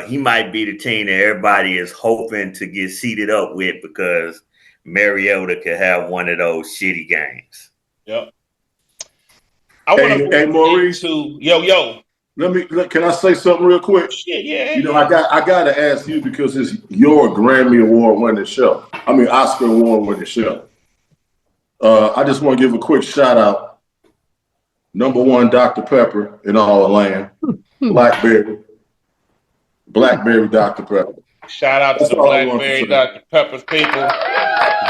He might be the team that everybody is hoping to get seated up with, because Mariota could have one of those shitty games. Yep. I want to Maurice. Yo. Can I say something real quick? Yeah. You know, I got to ask you, because it's your Grammy Award winning show. I mean, Oscar Award winning show. I just want to give a quick shout out. #1 Dr. Pepper in all the land. Blackberry Dr. Pepper. Shout out to the Blackberry Dr. Pepper's people.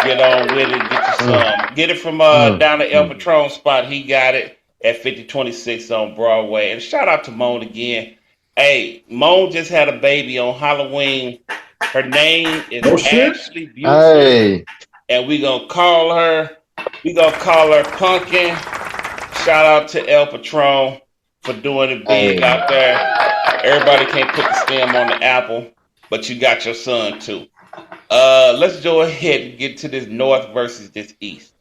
Get on with it. Get you some. Get it from down the El Patron spot. He got it at 5026 on Broadway. And shout out to Moan again. Hey, Moan just had a baby on Halloween. Her name is Ashley Busey. Hey. And we're going to call her Pumpkin. Shout out to El Patron for doing it big out there. Everybody can't put the stem on the apple, but you got your son too. Let's go ahead and get to this North versus this East.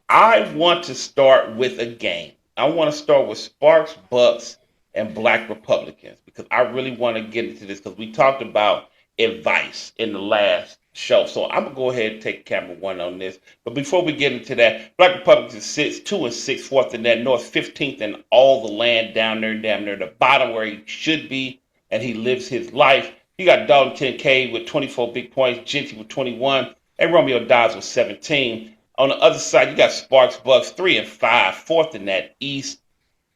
I want to start with a game. I want to start with Sparks, Bucks, and Black Republicans, because I really want to get into this, because we talked about advice in the last show. So I'm gonna go ahead and take camera one on this. But before we get into that, Black Republicans sits 2 and 6, fourth in that north, 15th in all the land down there, damn near the bottom where he should be, and he lives his life. You got Dalton 10K with 24 big points, Genty with 21, and Romeo Dobbs with 17. On the other side, you got Sparks Bucks 3 and 5, fourth in that east,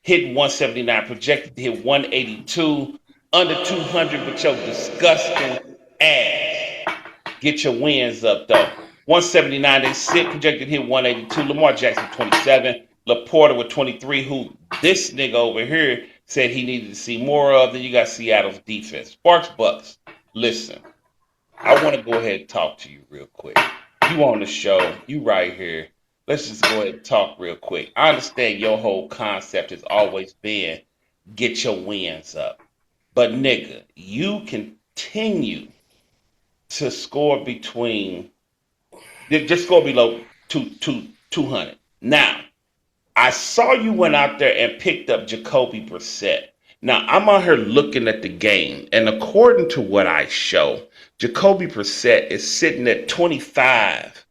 hitting 179, projected to hit 182, under 200 with your disgusting ass. Get your wins up though. 179, they sit projected hit 182. Lamar Jackson 27. Laporta with 23, who this nigga over here said he needed to see more of. Then you got Seattle's defense. Sparks Bucks. Listen, I want to go ahead and talk to you real quick. You on the show, you right here. Let's just go ahead and talk real quick. I understand your whole concept has always been get your wins up. But nigga, you continue to score between, just score below 200. Now, I saw you went out there and picked up Jacoby Brissett. Now, I'm out here looking at the game, and according to what I show, Jacoby Brissett is sitting at 25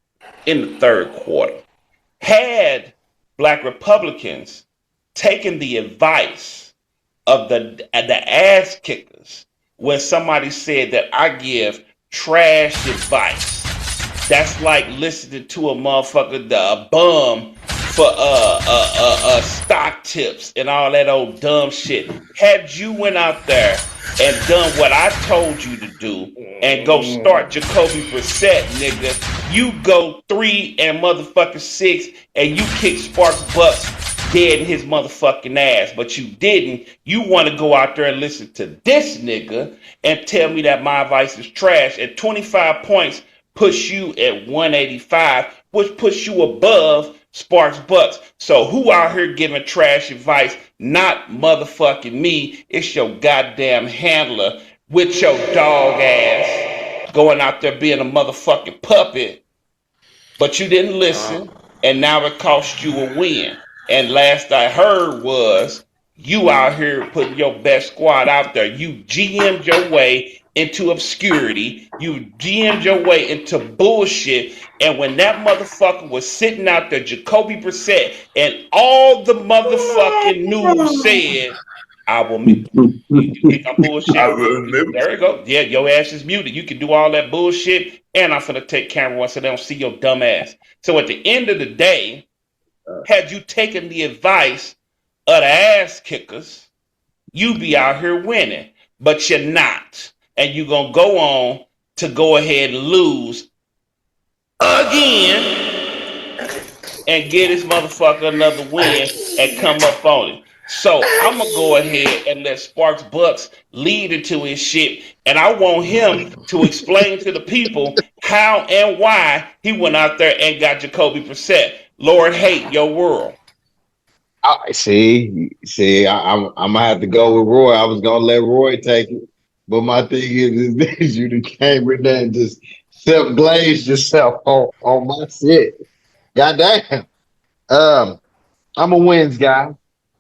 in the third quarter. Had Black Republicans taken the advice of the ass kickers, when somebody said that I give trash advice, that's like listening to a motherfucker, a bum for stock tips and all that old dumb shit. Had you went out there and done what I told you to do and go start Jacoby Brissett, nigga, you go 3 and motherfucking 6 and you kick Sparks Bucks dead in his motherfucking ass, but you didn't. You want to go out there and listen to this nigga and tell me that my advice is trash. At 25 points, push you at 185, which puts you above Sparks Bucks. So who out here giving trash advice? Not motherfucking me. It's your goddamn handler with your dog ass going out there being a motherfucking puppet, but you didn't listen, and now it cost you a win. And last I heard was you out here putting your best squad out there. You GM'd your way into obscurity. You GM'd your way into bullshit. And when that motherfucker was sitting out there, Jacoby Brissett, and all the motherfucking news said, I will mute. You think I'm bullshit? There you go. Yeah, your ass is muted. You can do all that bullshit, and I'm finna take camera one so they don't see your dumb ass. So at the end of the day, had you taken the advice of the ass kickers, you be out here winning. But you're not. And you're going to go on to go ahead and lose again and get this motherfucker another win and come up on it. So I'm going to go ahead and let Sparks Bucks lead into his shit. And I want him to explain to the people how and why he went out there and got Jacoby Brissett. Lord hate your world. See, I'm gonna have to go with Roy. I was gonna let Roy take it, but my thing is this: you done came in there and just self-glazed yourself on my shit. Goddamn. I'm a wins guy.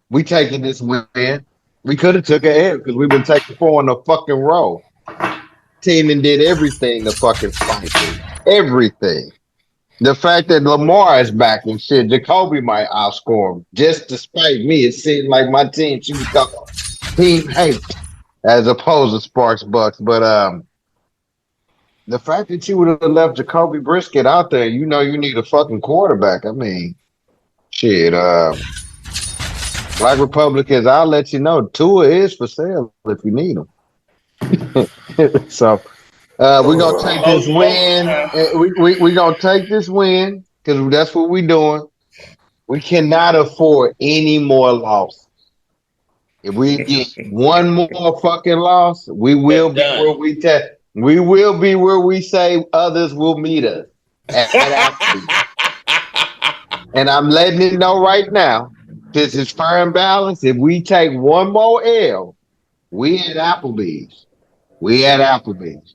We taking this win. We could have took an L because we've been taking 4 in a fucking row. Team and did everything to fucking fight me. Everything. The fact that Lamar is back and shit, Jacoby might outscore him. Just despite me, it seemed like my team should be called team hate as opposed to Sparks Bucks. But the fact that you would have left Jacoby Brisket out there, you know you need a fucking quarterback. I mean, shit. Black Republicans, I'll let you know. Tua is for sale if you need him. So we're gonna take this win. We gonna take this win because that's what we're doing. We cannot afford any more losses. If we get one more fucking loss, we will be where we will be where we say others will meet us. And I'm letting it know right now. This is fair and balanced. If we take one more L, we at Applebee's.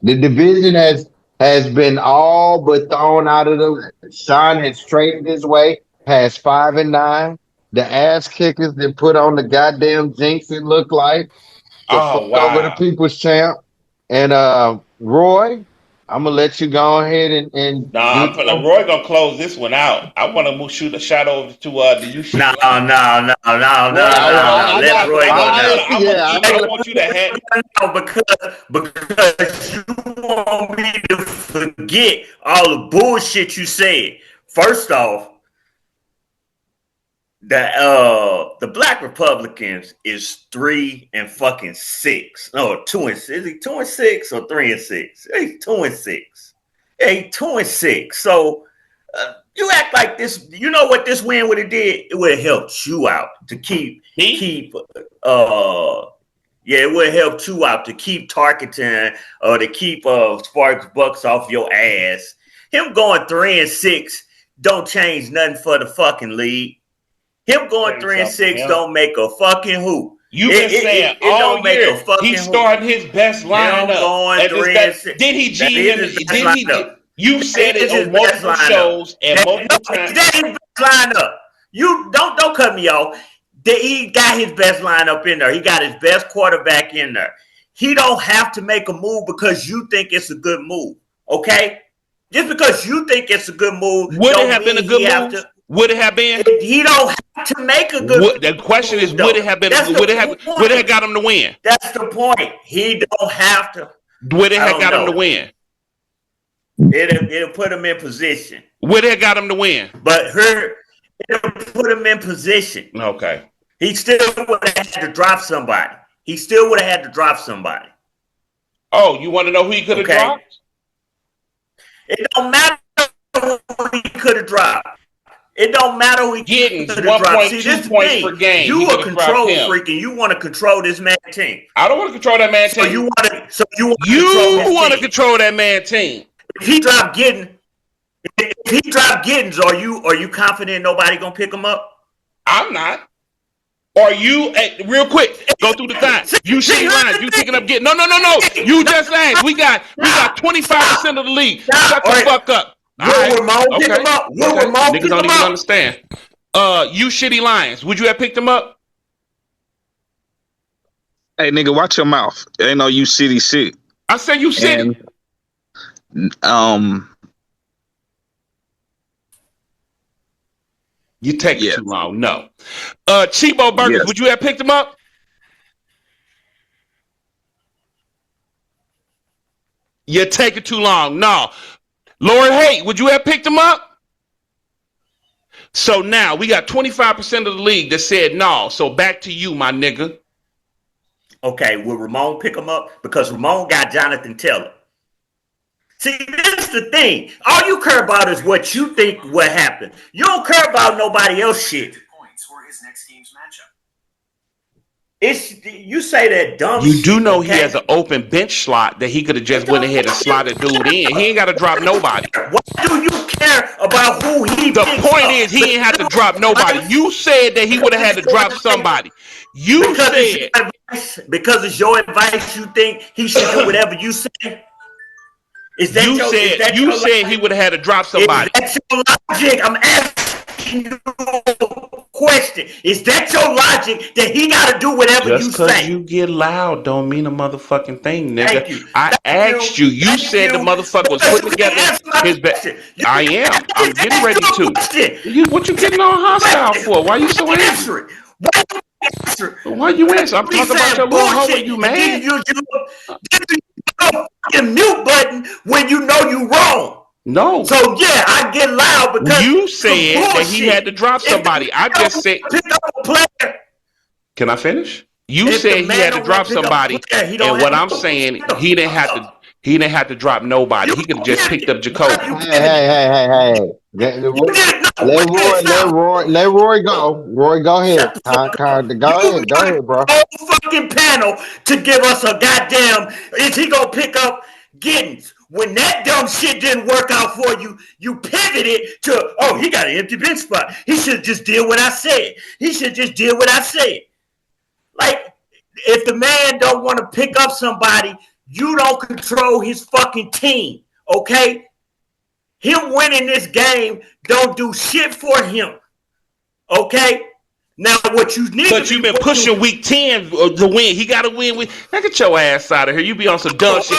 The division has been all but thrown out of the. Sean has traded his way past 5 and 9. The ass kickers that put on the goddamn jinx. It looked like Wow. over the people's champ. And Roy, I'm gonna let you go ahead and Nah, do your Roy gonna close this one out. I want to shoot a shot over to the you shit. No. Roy, I Let got Roy go now. I want you to have. Because you want me to forget all the bullshit you said. First off, the Black Republicans is 3-6. No, 2-6. Is he 2-6 or 3-6? He's 2-6. Yeah, he's 2-6. So you act like this. You know what this win would have did? It would have helped you out to keep. Yeah, it would have helped you out to keep targeting or to keep Sparks Bucks off your ass. Him going 3-6 don't change nothing for the fucking league. Him going 3-6 don't make a fucking hoop. You've been saying all year he's starting his best lineup. Going 3-6. Did he G him? Did he? You said it on multiple shows and multiple times. That is his best lineup. You don't cut me off. He got his best lineup in there. He got his best quarterback in there. He don't have to make a move because you think it's a good move. Okay? Just because you think it's a good move. Would it have been a good move? Would it have been? He don't have to make a good move. The question is, would it have been? Would it have got him to win? That's the point. He don't have to. Would it have got him to win? It'll put him in position. Would it have got him to win? But it'll put him in position. Okay. He still would have had to drop somebody. Oh, you want to know who he could have dropped? It don't matter who he could have dropped. It don't matter who he could have dropped. See, this points per game. You a control freak and you want to control this man's team. I don't want to control that man's team. You want to control that man's team. If he drop Giddens, are you confident nobody gonna pick him up? I'm not. Are you real quick? Go through the time. You shitty lines. You picking up Giddens? No. You just asked. We got 25% of the league. Shut the fuck up. Will Ramon pick him up? Niggas don't even understand. You shitty Lions. Would you have picked him up? Hey, nigga, watch your mouth. Ain't no UCITY shit. I said UCITY. You take it too long. No. CHEBO Burgers. Yes. Would you have picked him up? You take it too long. No. Lord Haight, would you have picked him up? So now we got 25% of the league that said no. So back to you, my nigga. Okay, will Ramon pick him up? Because Ramon got Jonathan Taylor. See, this is the thing. All you care about is what you think will happen. You don't care about nobody else shit. Points for his next game's matchup. You say that dumb shit. You do know he has an open bench slot that he could have just went ahead and slotted dude in. He ain't got to drop nobody. What do you care about who he The point is he ain't have to drop nobody. You said that he would have had to drop somebody. You said because it's your advice you think he should do whatever you say. You said he would have had to drop somebody. Is that your logic? I'm asking you a question. Is that your logic that he got to do whatever you say? Just because you get loud don't mean a motherfucking thing, nigga. I asked you. You said the motherfucker was putting together his best. I am. I'm getting ready to. What you getting all hostile for? Why you so angry? Why you answer? I'm talking about your little hoe. You mad? Your mute button when you know you wrong. No. So yeah, I get loud because you said that he had to drop somebody. I just said. Can I finish? You said he had to drop somebody, and what I'm saying, he didn't have to. He didn't have to drop nobody. He could have just picked up Jacoby. Hey. Let Roy go. Roy, go ahead. Go ahead, bro. Whole fucking panel to give us a goddamn. Is he gonna pick up Giddens? When that dumb shit didn't work out for you, you pivoted to, oh, he got an empty bench spot. He should just deal what I said. Like, if the man don't want to pick up somebody, you don't control his fucking team, okay? Him winning this game don't do shit for him, okay? Now, what you need but you've been pushing week 10 to win. He got to win. Get your ass out of here. You be on some dumb shit.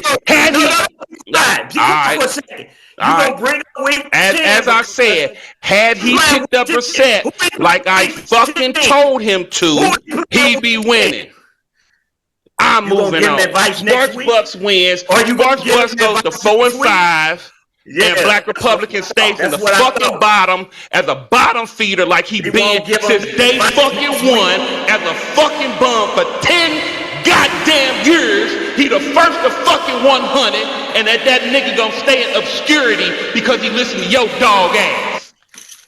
Right. Just right. for a second. You All gonna bring up week 10? As I said, had he picked up Brissett like I fucking told him to, he'd be winning. I'm moving on. Sparks Bucks wins. Sparks Bucks goes to 4-5. And Black Republican stays in the fucking bottom as a bottom feeder like he been since day fucking one as a fucking bum for 10 goddamn years. He the first to fucking 100, and that nigga gonna stay in obscurity because he listened to your dog ass.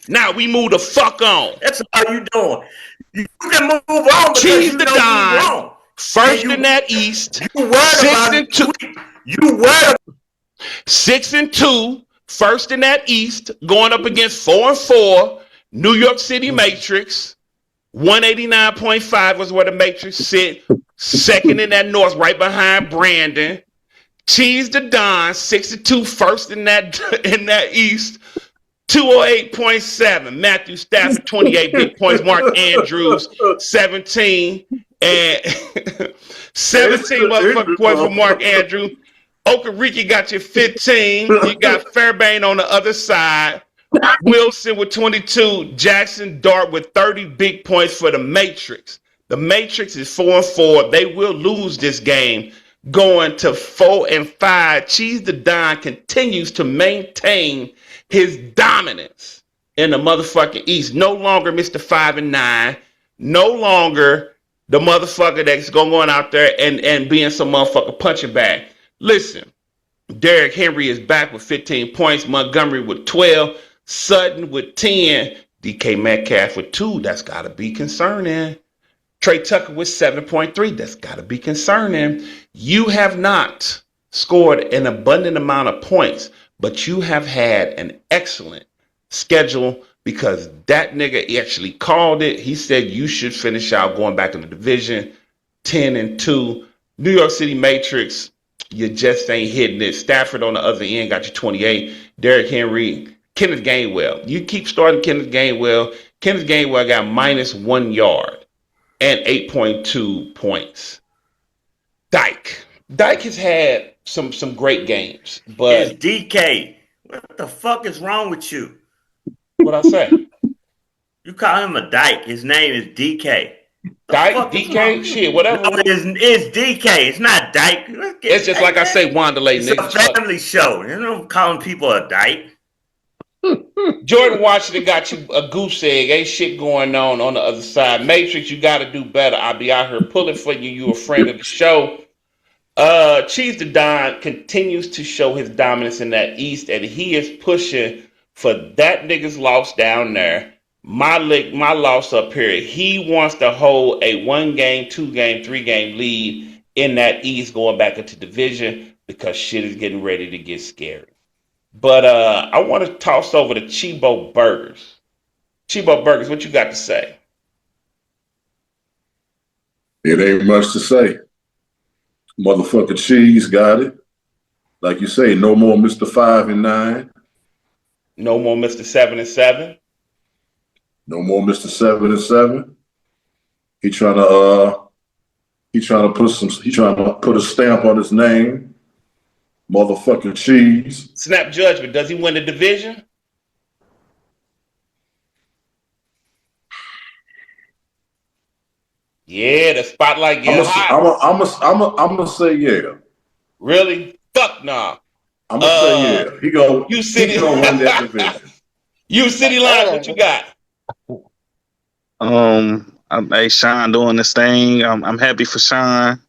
Now we move the fuck on. That's how you doing. You can move on because Cheese you the know Don, you're wrong. first in that East, You worried 6-2. You worried 6-2, first in that East, going up against 4-4, New York City Matrix. 189.5 was where the Matrix sit. Second in that North, right behind Brandon. Cheese the Don, 6-2, first in that East. 208.7. Matthew Stafford, 28 big points. Mark Andrews, 17. And 17 motherfucking points for Mark Andrews. Okariki got you 15. You got Fairbairn on the other side. Wilson with 22. Jackson Dart with 30 big points for the Matrix. The Matrix is 4-4. They will lose this game going to 4-5. Cheese the Don continues to maintain his dominance in the motherfucking East. No longer Mr. 5-9. No longer the motherfucker that's going out there and being some motherfucker punching bag. Listen, Derrick Henry is back with 15 points. Montgomery with 12. Sutton with 10. DK Metcalf with 2. That's got to be concerning. Trey Tucker with 7.3. That's got to be concerning. You have not scored an abundant amount of points, but you have had an excellent schedule because that nigga actually called it. He said you should finish out going back in the division 10-2. New York City Matrix, you just ain't hitting it. Stafford on the other end got you 28. Derrick Henry, Kenneth Gainwell. You keep starting Kenneth Gainwell. Kenneth Gainwell got -1 yard and 8.2 points. Dyke has had some great games, but it's DK. What the fuck is wrong with you? What I say? You call him a dyke. His name is DK. Dyke, DK, shit, whatever. No, it's DK. It's not dyke. It's just like I say, Wanderlei. It's a family show. You know, calling people a dyke. Jordan Washington got you a goose egg. Ain't shit going on the other side. Matrix, you got to do better. I'll be out here pulling for you. You a friend of the show. Cheese the Don continues to show his dominance in that East, and he is pushing for that nigga's loss down there. My loss up here. He wants to hold a 1-game, 2-game, 3-game lead in that East going back into division because shit is getting ready to get scary. But I want to toss over to CHEBO Burgers. CHEBO Burgers, what you got to say? It ain't much to say. Motherfucker Cheese got it. Like you say, no more Mr. 5-9. No more Mr. 7-7. No more Mr. 7-7. He trying to put a stamp on his name. Motherfucking Cheese. Snap judgment. Does he win the division? Yeah, the spotlight gets hot. I'm gonna say yeah. Really? Fuck nah. I'm gonna say yeah. He gonna win that division. UCITY Lions, what you got? Hey, Sean doing this thing. I'm happy for Sean.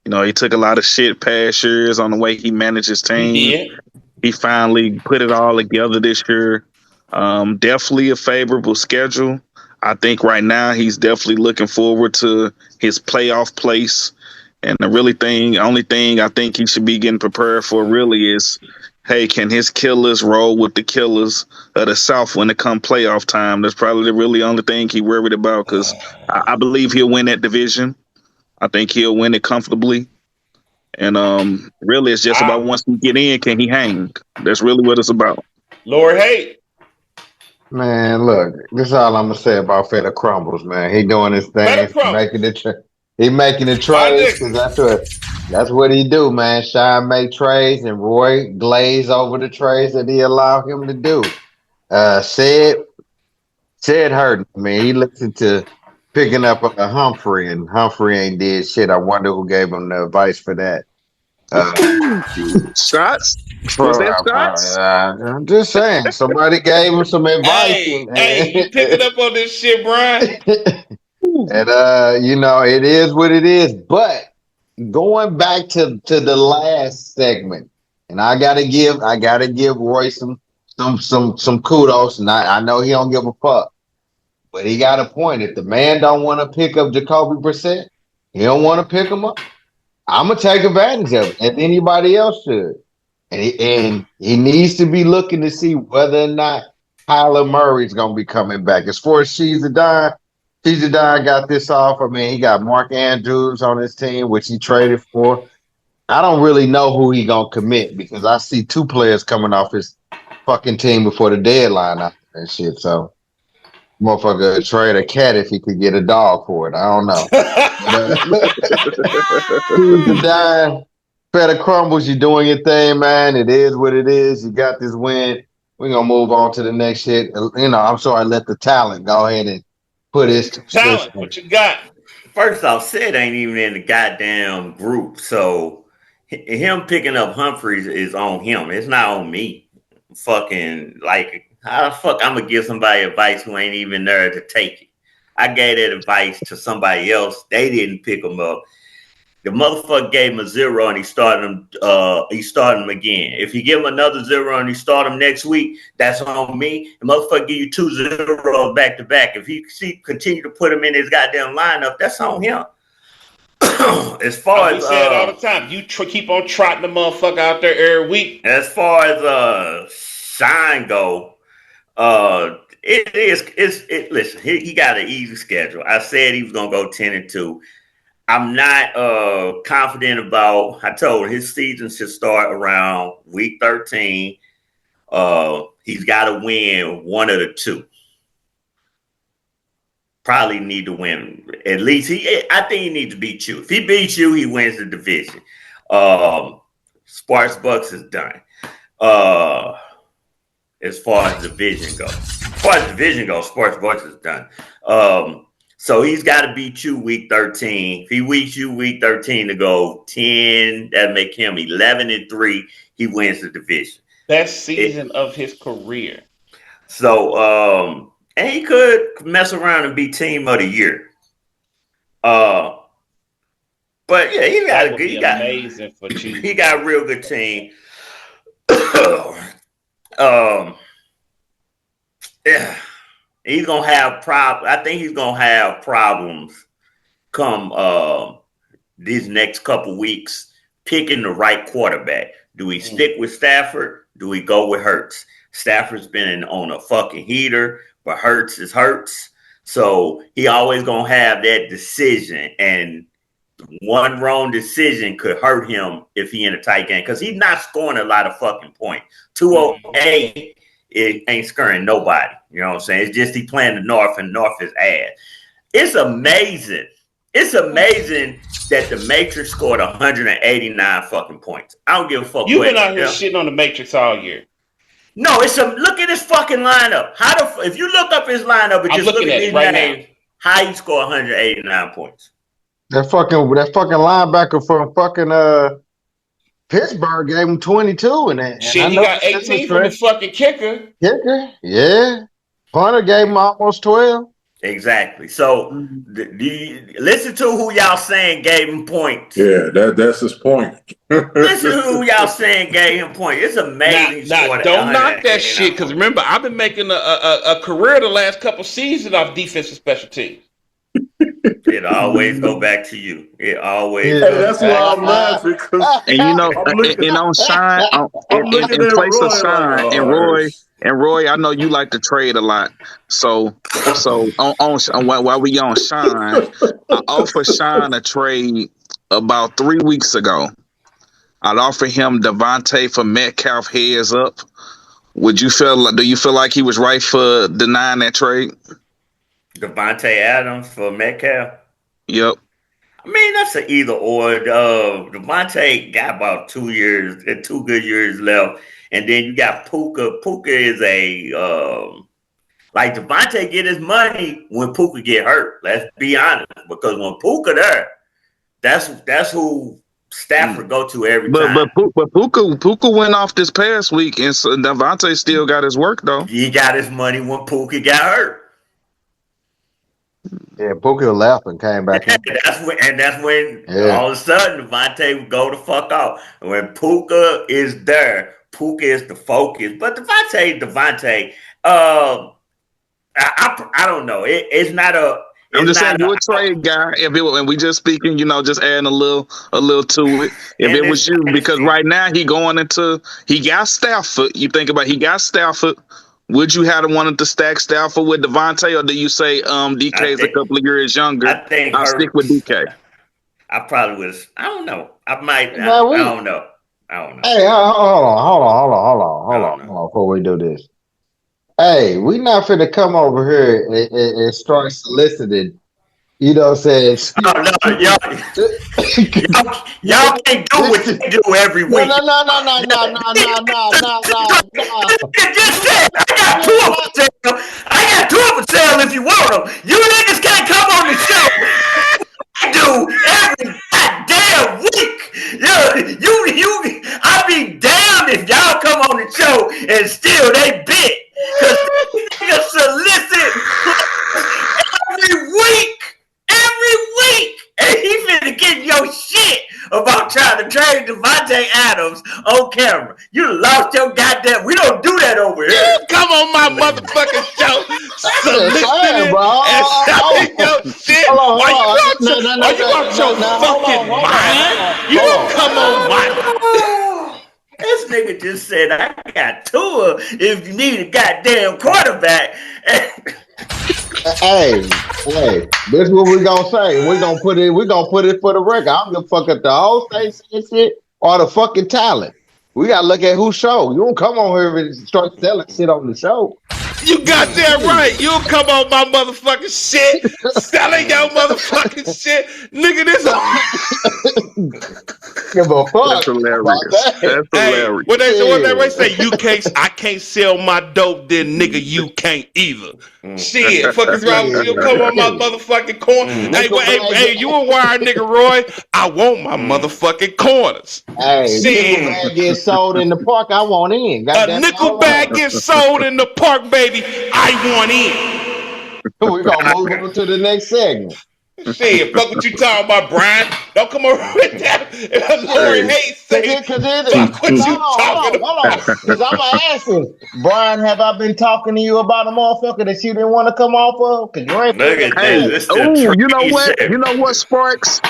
You know, he took a lot of shit past years on the way he managed his team. He finally put it all together this year. Definitely a favorable schedule. I think right now he's definitely looking forward to his playoff place. And the only thing I think he should be getting prepared for really is, hey, can his killers roll with the killers of the South when it come playoff time? That's probably the really only thing he worried about because I believe he'll win that division. I think he'll win it comfortably. And really, it's just about once he get in, can he hang? That's really what it's about. Lord Hate. Man, look, this is all I'm gonna say about Feta Crumbles, man. He doing his thing, he making the trades. Because That's what he do, man. Shine make trades and Roy glaze over the trades that he allow him to do. Said hurt. I mean, he listened to picking up a Humphrey, and Humphrey ain't did shit. I wonder who gave him the advice for that. Ooh, shots? Was that shots? I'm just saying, somebody gave him some advice, Hey, you picking up on this shit, Brian? and you know, it is what it is. But going back to the last segment, and I gotta give Roy some kudos, and I know he don't give a fuck. But he got a point. If the man don't want to pick up Jacoby Brissett, he don't want to pick him up. I'm gonna take advantage of it, and anybody else should. And he needs to be looking to see whether or not Kyler Murray's gonna be coming back. As far as Sheezy Don got this off. I mean, he got Mark Andrews on his team, which he traded for. I don't really know who he gonna commit because I see two players coming off his fucking team before the deadline out there and shit. So. Motherfucker would trade a cat if he could get a dog for it. I don't know. But, dying. Better crumbles. You're doing your thing, man. It is what it is. You got this win. We're gonna move on to the next shit. You know, I'm sorry. Let the talent go ahead and put his Talent. What you got? First off, Sid ain't even in the goddamn group, so him picking up Humphreys is on him. It's not on me. Fucking like. How the fuck I'm gonna give somebody advice who ain't even there to take it? I gave that advice to somebody else. They didn't pick him up. The motherfucker gave him a 0 and he started him. He started him again. If you give him another 0 and he start him next week, that's on me. The motherfucker give you 2 zeros back to back. If he continue to put him in his goddamn lineup, that's on him. As far as say it all the time, you keep on trotting the motherfucker out there every week. As far as Shine go. Listen, he got an easy schedule. I said he was gonna go 10-2. I'm not confident about. I told him his season should start around week 13. He's got to win one of the two. Probably need to win at least. I think he needs to beat you. If he beats you, he wins the division. Sparks Bucks is done. As far as division goes. Sports Bucks is done. So he's got to beat you week 13. If he beats you week 13 to go 10, that make him 11-3. He wins the division. Best season of his career. So, and he could mess around and be team of the year. But yeah, he got amazing for Chiefs. He got a real good team. Yeah, he's gonna have problems. I think he's gonna have problems come these next couple weeks picking the right quarterback. Do we stick with Stafford? Do we go with Hurts? Stafford's been on a fucking heater, but Hurts is Hurts. So he always gonna have that decision, and one wrong decision could hurt him if he in a tight game because he's not scoring a lot of fucking points. 208. It ain't scaring nobody. You know what I'm saying? It's just he playing the North and North is ass. It's amazing. It's amazing that the Matrix scored 189 fucking points. I don't give a fuck. You've been out here shitting on the Matrix all year. No, look at his fucking lineup. If you look up his lineup and just look at his right names, how he score 189 points? That fucking linebacker from fucking Pittsburgh gave him 22 in that. Shit, he got 18 from the fucking kicker. Yeah. Punter gave him almost 12. Exactly. So, listen to who y'all saying gave him points. Yeah, that's his point. Listen to who y'all saying gave him points. It's amazing. Don't knock that shit, because remember, I've been making a career the last couple seasons off defensive special teams. It always go back to you. It always. Hey, that's why I'm laughing. And you know, and on Shine, in place of Shine and Roy, I know you like to trade a lot. So while we on Shine, I offered Shine a trade about 3 weeks ago. I'd offer him Devontae for Metcalf heads up. Do you feel like he was right for denying that trade? Devontae Adams for Metcalf. Yep. mean, that's an either or. Devontae got about 2 years, 2 good years left, and then you got Puka. Puka is a like Devontae get his money when Puka get hurt. Let's be honest, because when Puka there, that's who Stafford go to every time. But Puka went off this past week, and so Devontae still got his work though. He got his money when Puka got hurt. Yeah, Puka left and came back. that's when all of a sudden Devontae would go the fuck off. When Puka is there, Puka is the focus. But Devontae, I don't know. It's not a. I'm just saying, you're a trade guy. And we just speaking, just adding a little to it. If it was you, because right now he got Stafford. You think about he got Stafford. Would you have wanted to stack Stafford with Devontae, or do you say DK is a couple of years younger? I think I'll stick with DK. I probably would. I don't know. I might. I don't know. Hey, hold on before we do this. Hey, we not finna come over here and start soliciting. You know what I'm saying? Oh, no, y'all can't do what you do every week. No. Just said, I got two of them sale if you want them. You niggas can't come on the show. I do every goddamn week. I'd be damned if y'all come on the show and still they bit. Because niggas solicit every week. And he finna get your shit about trying to trade Devontae Adams on camera. You lost your goddamn. We don't do that over here. You come on my motherfucking show, soliciting and selling your shit. Why you out your fucking mind? You don't come on my. This nigga just said I got Tua if you need a goddamn quarterback. Hey, this is what we're gonna say. We're gonna put it for the record. I don't give a fuck if the whole station shit or the fucking talent. We gotta look at whose show. You don't come on here and start selling shit on the show. You got that right. You don't come on my motherfucking shit, selling your motherfucking shit. Nigga, this Give a fuck. That's hilarious. That's hilarious. What they say, I can't sell my dope, then nigga, you can't either. Shit, fuck is wrong with you? Come on my motherfucking corner. Hey, you a wire nigga, Roy? I want my motherfucking corners. Hey, nickel bag gets sold in the park, I want in. A nickel bag gets sold in the park, baby. I want in. We're gonna move on to the next segment. Shit, fuck what you talking about, Brian. Don't come over with that. Lord hates saying, fuck what you talking about. Because I'm going to ask him, Brian, have I been talking to you about a motherfucker that you didn't want to come off of? Because you ain't you know what? You know what, Sparks?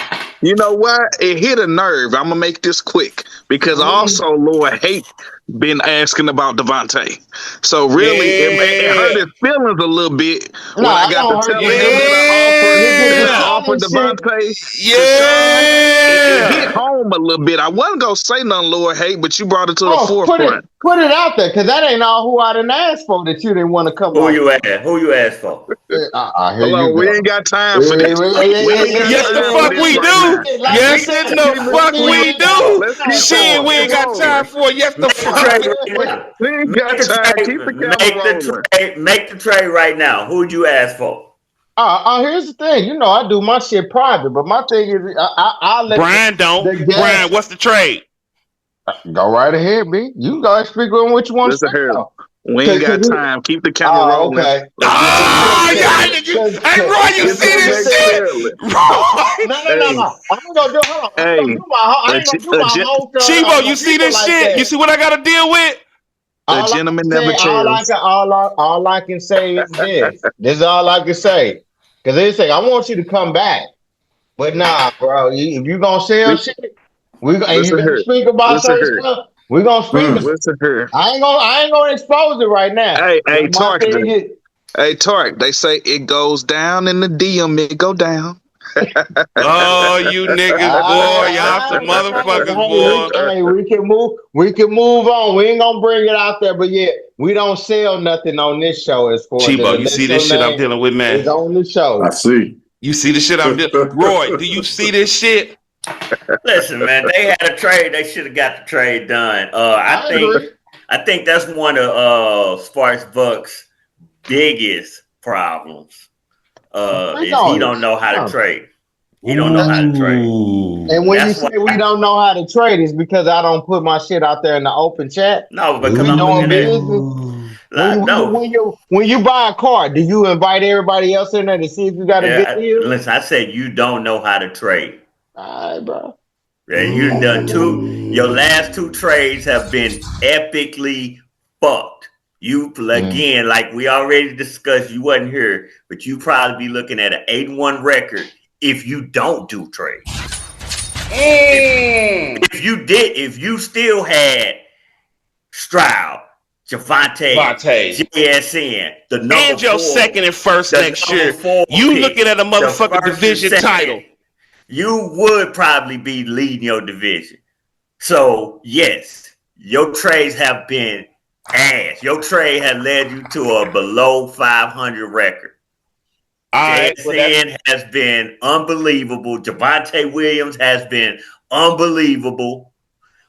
You know what? It hit a nerve. I'm going to make this quick. Because also, Lord Hate been asking about Devontae. So really, it hurt his feelings a little bit when I got to tell him that I offered Devontae. Yeah. It hit home a little bit. I wasn't going to say nothing, Lord Hate, but you brought it to the forefront. Put it out there, because that ain't all who I didn't ask for that you didn't want to come on. Who you asked for? Hold on, we ain't got time for this. Yes, the fuck we do. Yes, the fuck we do. Shit, we ain't got time for it. Yes, the fuck we ain't got time. Keep the camera Make the trade right now. Who'd you ask for? Here's the thing. I do my shit private, but my thing is, I'll let Brian Brian, what's the trade? Go right ahead, B. You can go and speak on what you want to say. We ain't got time. Keep the camera rolling. Okay. Hey, Roy, you see this shit? No. I'm gonna do. Hold on. I ain't gonna do my whole show. CHEBO, you see this shit? You see what I gotta deal with? The gentleman never changed. All I can say is this. This is all I can say. Because they say I want you to come back, but nah, bro. If you gonna sell shit, you gonna speak about certain stuff. We're gonna speak. Listen here. I ain't gonna expose it right now. Hey, Tark. Hey, Tark. They say it goes down in the DM. It go down. Oh, you niggas, boy, y'all some motherfuckers, boy. Hey, we can move on. We ain't gonna bring it out there, but yeah, we don't sell nothing on this show as far CHEBO, you see this shit I'm dealing with, man? It's on the show. I see. You see the shit I'm doing? Roy, do you see this shit? Listen, man, they had a trade. They should have got the trade done. I agree. I think that's one of Sparks Bucks' biggest problems. Speak Is he on it. don't know how to Huh. trade. He don't know how to trade. Ooh. And when you That's say why. we don't know how to trade, it's because I don't put my shit out there in the open chat. No, When because we I'm doing looking at. business, No, when you buy a car, do you invite everybody else in there to see if you got a good deal? listen. I said you don't know how to trade. All right, bro. And you've done two. Your last two trades have been epically fucked. You again, like we already discussed, you wasn't here, but you probably be looking at an 8-1 record if you don't do trades. If you still had Stroud, Javante, JSN, the number and your 4, second and first the next number year, 4 you pick, looking at a the motherfucking first and division second, title. you would probably be leading your division. So, yes, your trades have been ass. Your trade has led you to a below 500 record. JSN has been unbelievable. Javante Williams has been unbelievable.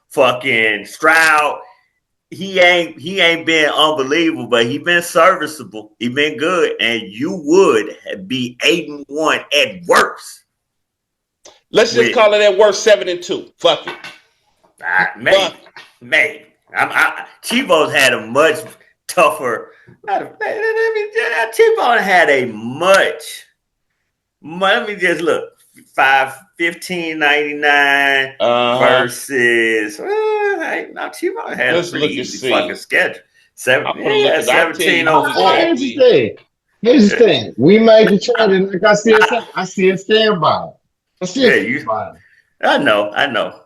Fucking Stroud, he ain't been unbelievable, but he been serviceable. He been good, and you would be 8-1 at worst. Let's just call it at worst 7-2. Fuck it. Maybe. CHEBO's had a much tougher. CHEBO had a much. Let me just look. 15.99 versus. Now CHEBO had a pretty easy fucking schedule. 17.04. Here's the thing. We made the trade, and like I still stand by it. I know.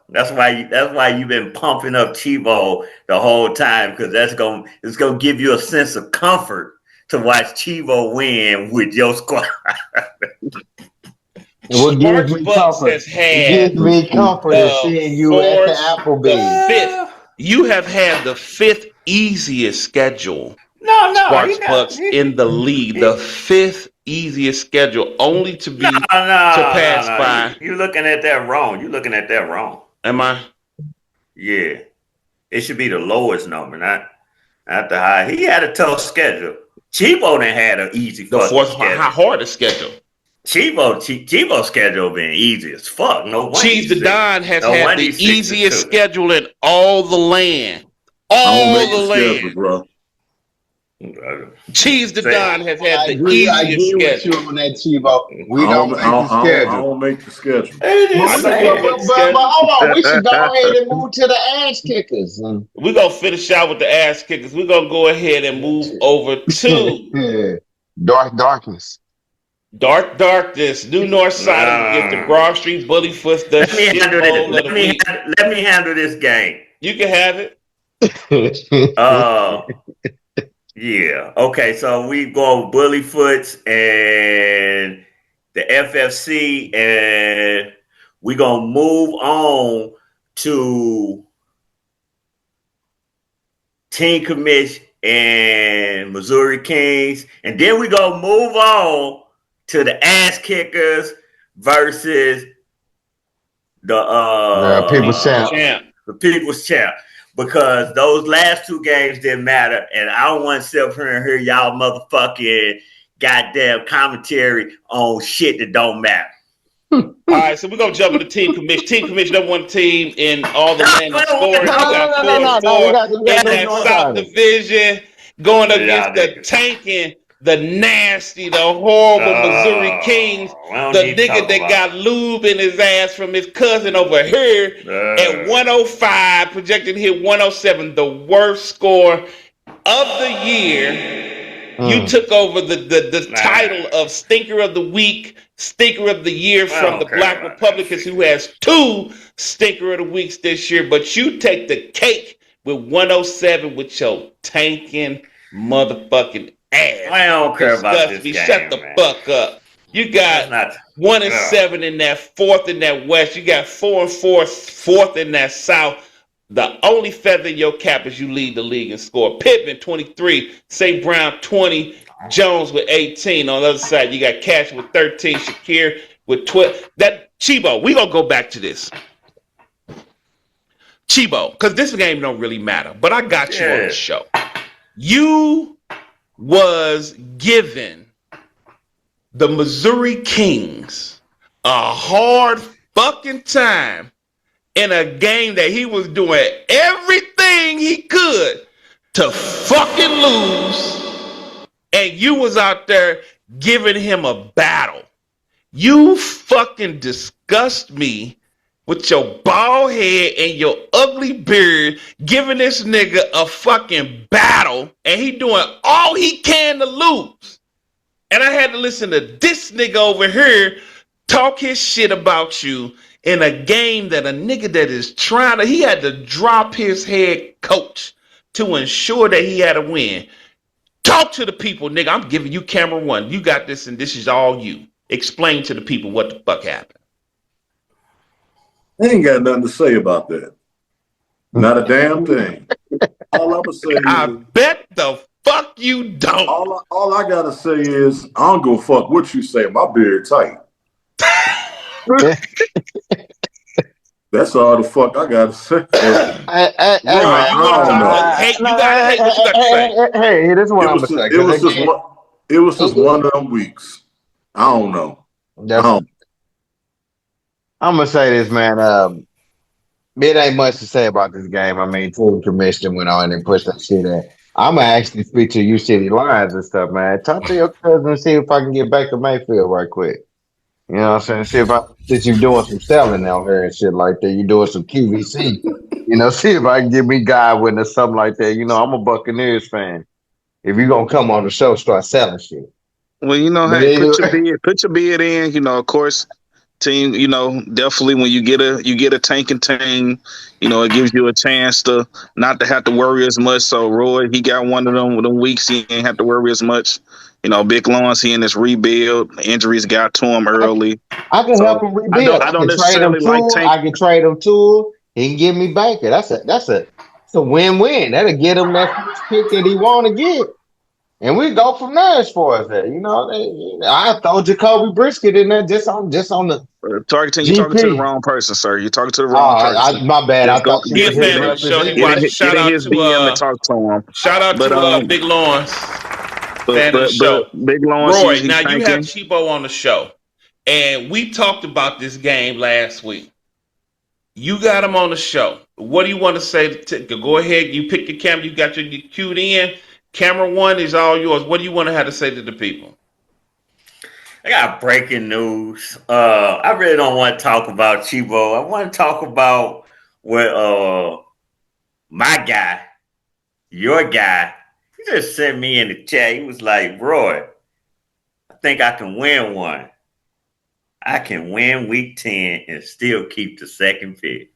That's why you've been pumping up CHEBO the whole time, because it's gonna give you a sense of comfort to watch CHEBO win with your squad. What gives me comfort? It gives me comfort is seeing you at the Applebee's. You have had the 5th easiest schedule. No, Sparks Bucks in the league. The 5th easiest schedule, only to be surpassed by. You're looking at that wrong. Am I? Yeah, it should be the lowest number, not the high. He had a tough schedule. CHEBO done had an easy. The 4th hardest schedule. CHEBO's schedule been easy as fuck. No Cheese the Don has had the easiest schedule in all the land. All the land, schedule, bro. Cheese the Don has had the easiest I agree schedule. with you on that, CHEBO. We don't make the schedule. I don't make the schedule. But hold on, we should go ahead and move to the ass kickers. We're going to finish out with the ass kickers. We're going to go ahead and move over to Darkness. Darkness, New North Side against the Broad Street Bullyfoots. Let me handle this game. You can have it. Yeah. Okay, so we go Bullyfoots and the FFC, and we're gonna move on to Team Commission and Missouri Kings, and then we're gonna move on to the Ass Kickers versus the People's Champ. The People's Champ. Because those last 2 games didn't matter, and I don't want to sit up here and hear y'all motherfucking goddamn commentary on shit that don't matter. All right, so we're gonna jump into Team Commission. Team Commission, number 1 team in all the land of scoring. In that South Division, going against the tanking, the nasty, the horrible Missouri Kings, the nigga that got lube in his ass from his cousin over here at 105, projected hit 107, the worst score of the year. You took over the title of Stinker of the Week, Stinker of the Year from the Black Republicans, who has 2 Stinker of the Weeks this year, but you take the cake with 107 with your tanking motherfucking ass. I don't care about this game. Shut the fuck up. You got 1-7 in that 4th in that West. You got 4-4, 4th in that South. The only feather in your cap is you lead the league in score. Pittman 23, St. Brown 20, Jones with 18. On the other side, you got Cash with 13, Shakir with 12. That Chebo, we gonna go back to this. Chebo, because this game don't really matter, but I got you on the show. You was given the Missouri Kings a hard fucking time in a game that he was doing everything he could to fucking lose, and you was out there giving him a battle. You fucking disgust me with your bald head and your ugly beard, giving this nigga a fucking battle, and he doing all he can to lose. And I had to listen to this nigga over here talk his shit about you in a game that a nigga that is trying to, he had to drop his head coach to ensure that he had a win. Talk to the people, nigga. I'm giving you camera one. You got this, and this is all you. Explain to the people what the fuck happened. I ain't got nothing to say about that. Not a damn thing. All I'm gonna say is, I bet the fuck you don't. All I gotta say is, I don't give a fuck what you say. My beard tight. That's all the fuck I gotta say. You gotta hate what you got to say. Hey, this is what I'm gonna say. It was just one of them weeks. I don't know. I'm gonna say this, man. It ain't much to say about this game. I mean, Team Commission went on and pushed that shit in. I'm gonna actually speak to UCITY Lions and stuff, man. Talk to your cousin and see if I can get back to Mayfield right quick. You know what I'm saying? Since you're doing some selling out here and shit like that, you're doing some QVC. You know, see if I can get me Godwin or something like that. You know, I'm a Buccaneers fan. If you're gonna come on the show, start selling shit. Well, you know, hey, put your bid in. You know, of course, team. You know, definitely when you get a tanking team, you know, it gives you a chance to not to have to worry as much. So Roy, he got one of them weeks he ain't have to worry as much. You know, Big Lawrence, he in this rebuild. Injuries got to him early. I can help him rebuild. I don't necessarily like tank. I can trade him tools. He can give me Baker. That's a win-win. That'll get him that first pick that he want to get. And we go from there as far as that. You know, I throw Jacoby Brisket in there just on the targeting. You're talking to the wrong person, sir. You're talking to the wrong person. My bad. I thought he a fan of the show. Shout out to DM and talk to him. Shout out to Big Lawrence. Fan of the show. Big Lawrence. Roy, now you have Chebo on the show, and we talked about this game last week. You got him on the show. What do you want to say? Go ahead. You pick your camera. You got your queued in. Camera one is all yours. What do you want to have to say to the people? I got breaking news. I really don't want to talk about Chebo. I want to talk about what my guy, your guy, he just sent me in the chat. He was like, Roy, I think I can win one. I can win week 10 and still keep the second pick.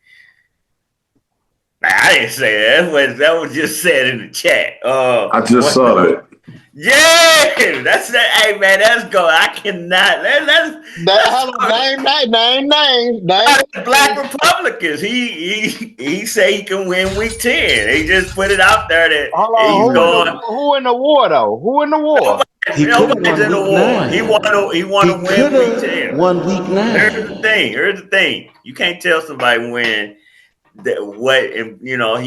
I didn't say that. That was just said in the chat. I just saw that. Yeah, that's that. Hey man, let's go. I cannot. Name. Black Republicans. He say he can win week 10. He just put it out there that he's going. Who in the war though? Who in the war? Nobody's in the war. He want to win week 10. Won week 9. Here's the thing. You can't tell somebody when. He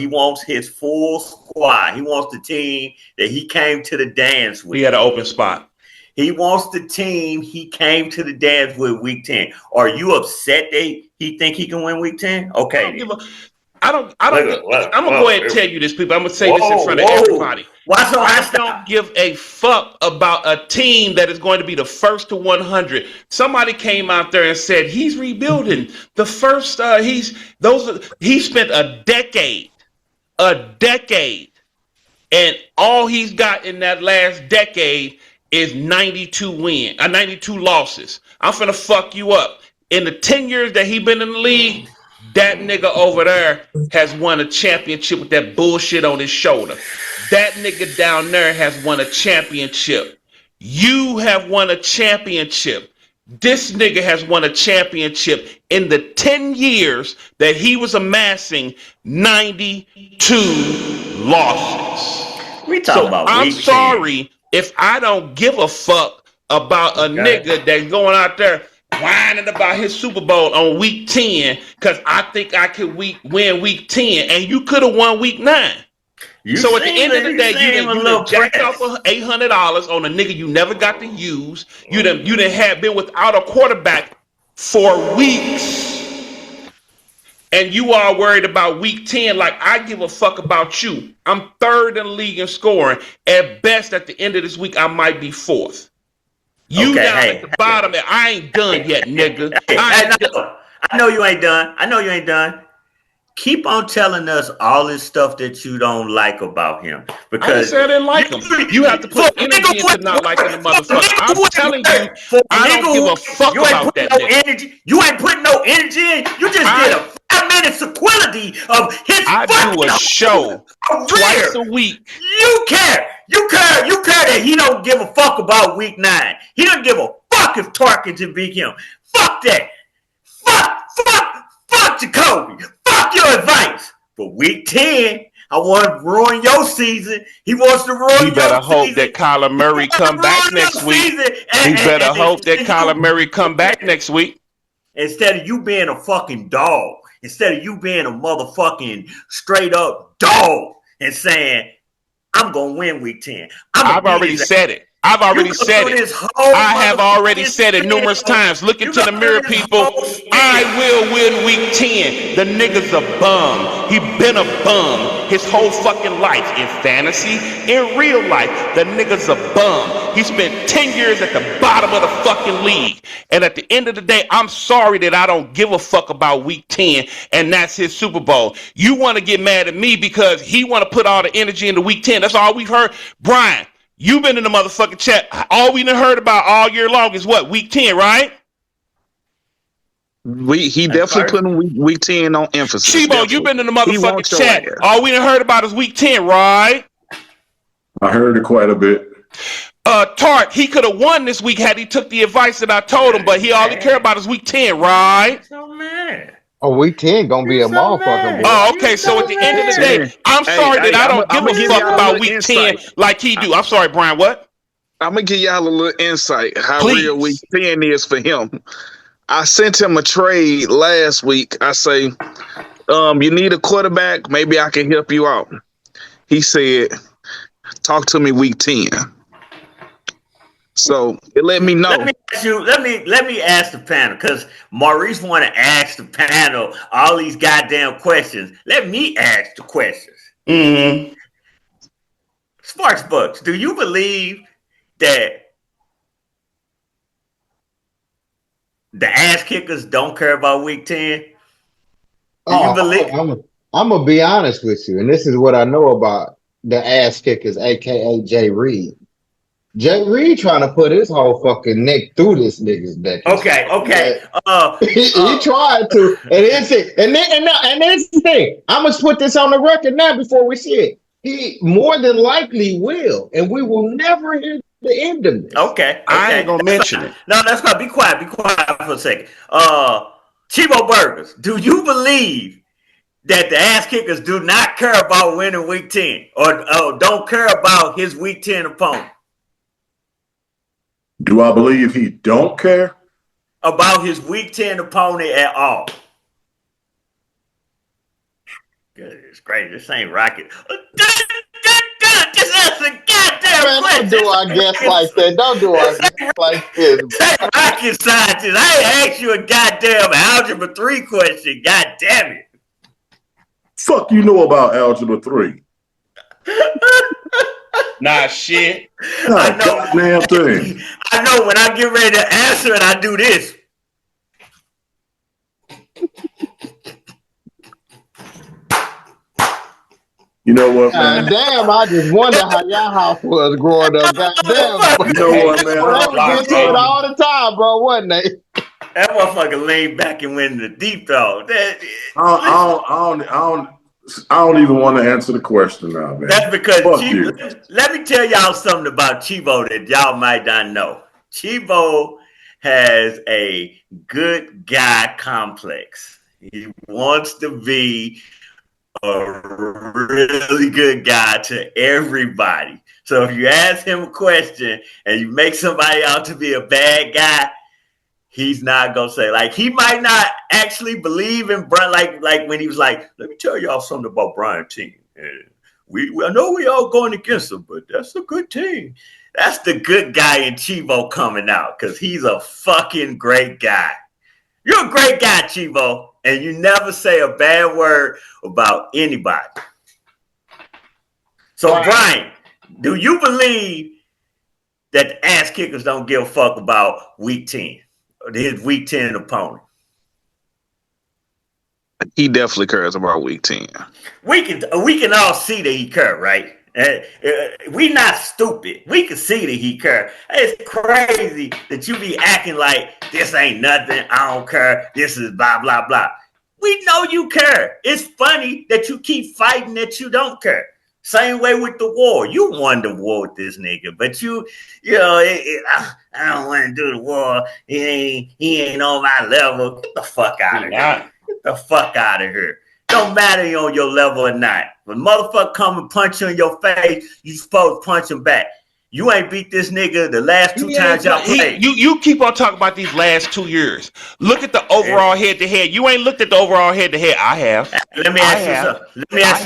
wants his full squad. He wants the team that he came to the dance with. He had an open spot. He wants the team he came to the dance with week 10. Are you upset that he think he can win week 10? Okay. I'm gonna go ahead and tell you this, people. I'm gonna say this in front of everybody. I don't give a fuck about a team that is going to be the first to 100. Somebody came out there and said he's rebuilding. The first he spent a decade, and all he's got in that last decade is 92 losses. I'm finna fuck you up. In the 10 years that he been in the league, that nigga over there has won a championship with that bullshit on his shoulder. That nigga down there has won a championship. You have won a championship. This nigga has won a championship in the 10 years that he was amassing 92 losses. We talking about I'm sorry, if I don't give a fuck about a nigga that's going out there whining about his Super Bowl on week 10 because I think I could win week 10 and you could have won week 9. So at the end of the day, you done jacked off $800 on a nigga you never got to use. You done have been without a quarterback for weeks. And you are worried about week 10 like I give a fuck about you. I'm third in the league in scoring. At best, at the end of this week, I might be fourth. You down at the bottom, and I ain't done yet, nigga. I know you ain't done. I know you ain't done. Keep on telling us all this stuff that you don't like about him. Because I didn't say I didn't like him. You have to put energy into not liking the motherfucker. I'm telling you, I don't give a fuck about that nigga. You ain't putting no energy in. You just did a 5-minute sequility of his. I do a show twice a week. You care that he don't give a fuck about week 9. He don't give a fuck if Tarkenton beat him. Fuck that. Fuck Jacoby. Fuck your advice. For week 10, I want to ruin your season. He wants to ruin your season. He better hope that Kyler Murray come back next week. He better hope that Kyler Murray come back next week. Instead of you being a fucking dog. Instead of you being a motherfucking straight up dog and saying, I'm going to win week 10. I've already said it. I've already said it. I have already said it numerous times. Look into the mirror, people. I will win week 10. The nigga's a bum. He been a bum his whole fucking life. In fantasy, in real life, the nigga's a bum. He spent 10 years at the bottom of the fucking league. And at the end of the day, I'm sorry that I don't give a fuck about week 10 and that's his Super Bowl. You want to get mad at me because he want to put all the energy into week 10. That's all we've heard. Brian, you've been in the motherfucking chat. All we done heard about all year long is what? Week 10, right? He definitely putting week 10 on emphasis. CHEBO, you've been in the motherfucking chat. All we done heard about is week 10, right? I heard it quite a bit. Tart, he could have won this week had he took the advice that I told him, but all he care about is week 10, right? So mad. Oh, week 10 gonna be a motherfucking. Oh, okay. So at the end of the day, I'm sorry that I don't give a fuck about week 10 like he do. I'm sorry, Brian. What? I'm gonna give y'all a little insight how real week 10 is for him. I sent him a trade last week. I say, you need a quarterback. Maybe I can help you out. He said, talk to me week 10. So it let me know. Let me ask the panel, because Maurice want to ask the panel all these goddamn questions. Let me ask the questions. Mm-hmm. Sparks Bucks, do you believe that the ass kickers don't care about week 10? Do you believe? I'm gonna be honest with you, and this is what I know about the ass kickers, aka Jay Reed. Jay Reed trying to put his whole fucking neck through this nigga's neck. Okay. He tried to, and that's it. And that's the thing. I'm gonna put this on the record now before we see it. He more than likely will, and we will never hear the end of this. Okay. I ain't gonna mention it. No, that's not. Be quiet. Be quiet for a second. CHEBO Burgers, do you believe that the ass kickers do not care about winning week 10 or don't care about his week 10 opponent? Do I believe he don't care about his week 10 opponent at all? Goodness gracious, this ain't rocket. Just answer the goddamn question. Don't do our guess like that. Don't do our guess like this. Rocket scientist. I ain't asked you a goddamn algebra 3 question. God damn it. Fuck you know about algebra 3? Nah, shit. Not a goddamn thing. I know when I get ready to answer it, I do this. You know what, man? Damn, I just wonder how y'all house was growing up. Goddamn. You know what, man? They was into it all the time, bro, wasn't they? That motherfucker laid back and went in the deep though. I don't even want to answer the question now, man. That's because let me tell y'all something about CHEBO that y'all might not know. CHEBO has a good guy complex. He wants to be a really good guy to everybody. So if you ask him a question and you make somebody out to be a bad guy, he's not gonna say, like, he might not actually believe in Brian, like when he was like, let me tell y'all something about Brian team. I know we all going against him, but that's a good team. That's the good guy in CHEBO coming out, because he's a fucking great guy. You're a great guy, CHEBO, and you never say a bad word about anybody. So, Brian, do you believe that the ass kickers don't give a fuck about week 10, or his week 10 opponent? He definitely cares about week 10. We can all see that he care, right? We not stupid. We can see that he care. It's crazy that you be acting like this ain't nothing. I don't care. This is blah, blah, blah. We know you care. It's funny that you keep fighting that you don't care. Same way with the war. You won the war with this nigga, but you know, I don't want to do the war. He ain't on my level. Get the fuck out of here. Get the fuck out of here. Don't matter you on your level or not. When motherfucker come and punch you in your face, you supposed to punch him back. You ain't beat this nigga the last two times y'all played. You keep on talking about these last 2 years. Look at the overall head-to-head. You ain't looked at the overall head-to-head. I have. Let me ask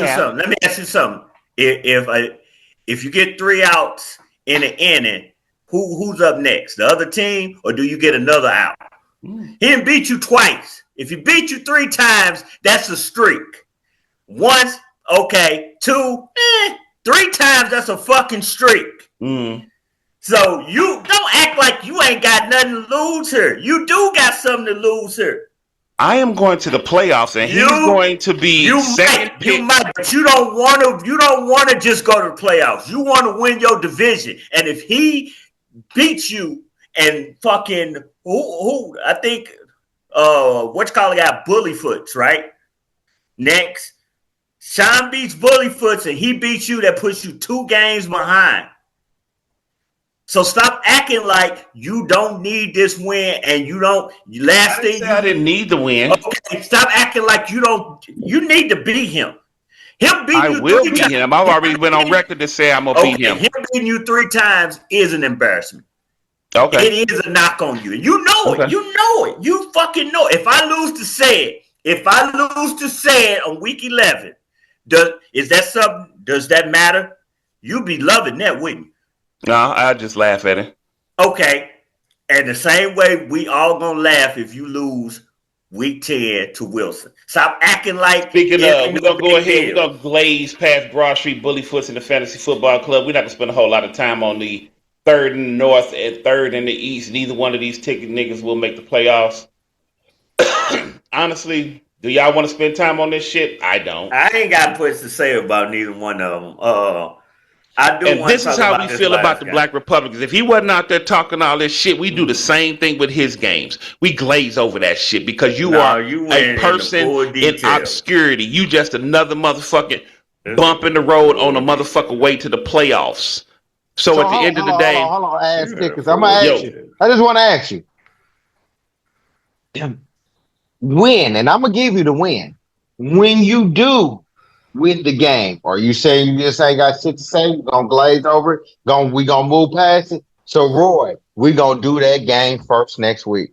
you something. If you get 3 outs in an inning, who's up next? The other team, or do you get another out? He didn't beat you twice. If he beat you 3 times, that's a streak. Once, okay. 2, 3 times, that's a fucking streak. So you don't act like you ain't got nothing to lose here. You do got something to lose here. I am going to the playoffs, and he's going to be second pick. You might, but you don't want to just go to the playoffs. You want to win your division. And if he beats you and fucking who I think got Bullyfoots, right? Next, Sean beats Bullyfoots and he beats you, that puts you 2 games behind. So stop acting like you don't need this win and you don't. I didn't need the win. Okay, stop acting like you don't. You need to beat him. I will beat him. I've already went on record to say I'm gonna beat him. Him beating you 3 times is an embarrassment. Okay, it is a knock on you. You know it. You know it. You fucking know it. If I lose to say it on week 11, is that something? Does that matter? You be loving that, wouldn't you? No, I just laugh at it. Okay. And the same way we all gonna laugh if you lose week 10 to Wilson. Stop acting like. Speaking of, we're gonna go ahead. We're gonna glaze past Broad Street Bullyfoots in the Fantasy Football Club. We're not gonna spend a whole lot of time on the 3rd in the North and 3rd in the East. Neither one of these ticket niggas will make the playoffs. Honestly, do y'all want to spend time on this shit? I don't. I ain't got much to say about neither one of them. I do. And this is how we feel about the Black Republicans. If he wasn't out there talking all this shit, we do the same thing with his games. We glaze over that shit because you are a person in obscurity. You just another motherfucking bump in the road on a motherfucker way to the playoffs. So at the end of the day, hold on, ass kickers. I'm gonna ask you. I just want to ask you. Win, and I'm gonna give you the win. When you do win the game, are you saying you just ain't got shit to say? We're gonna glaze over it. We gonna move past it. So Roy, we gonna do that game first next week.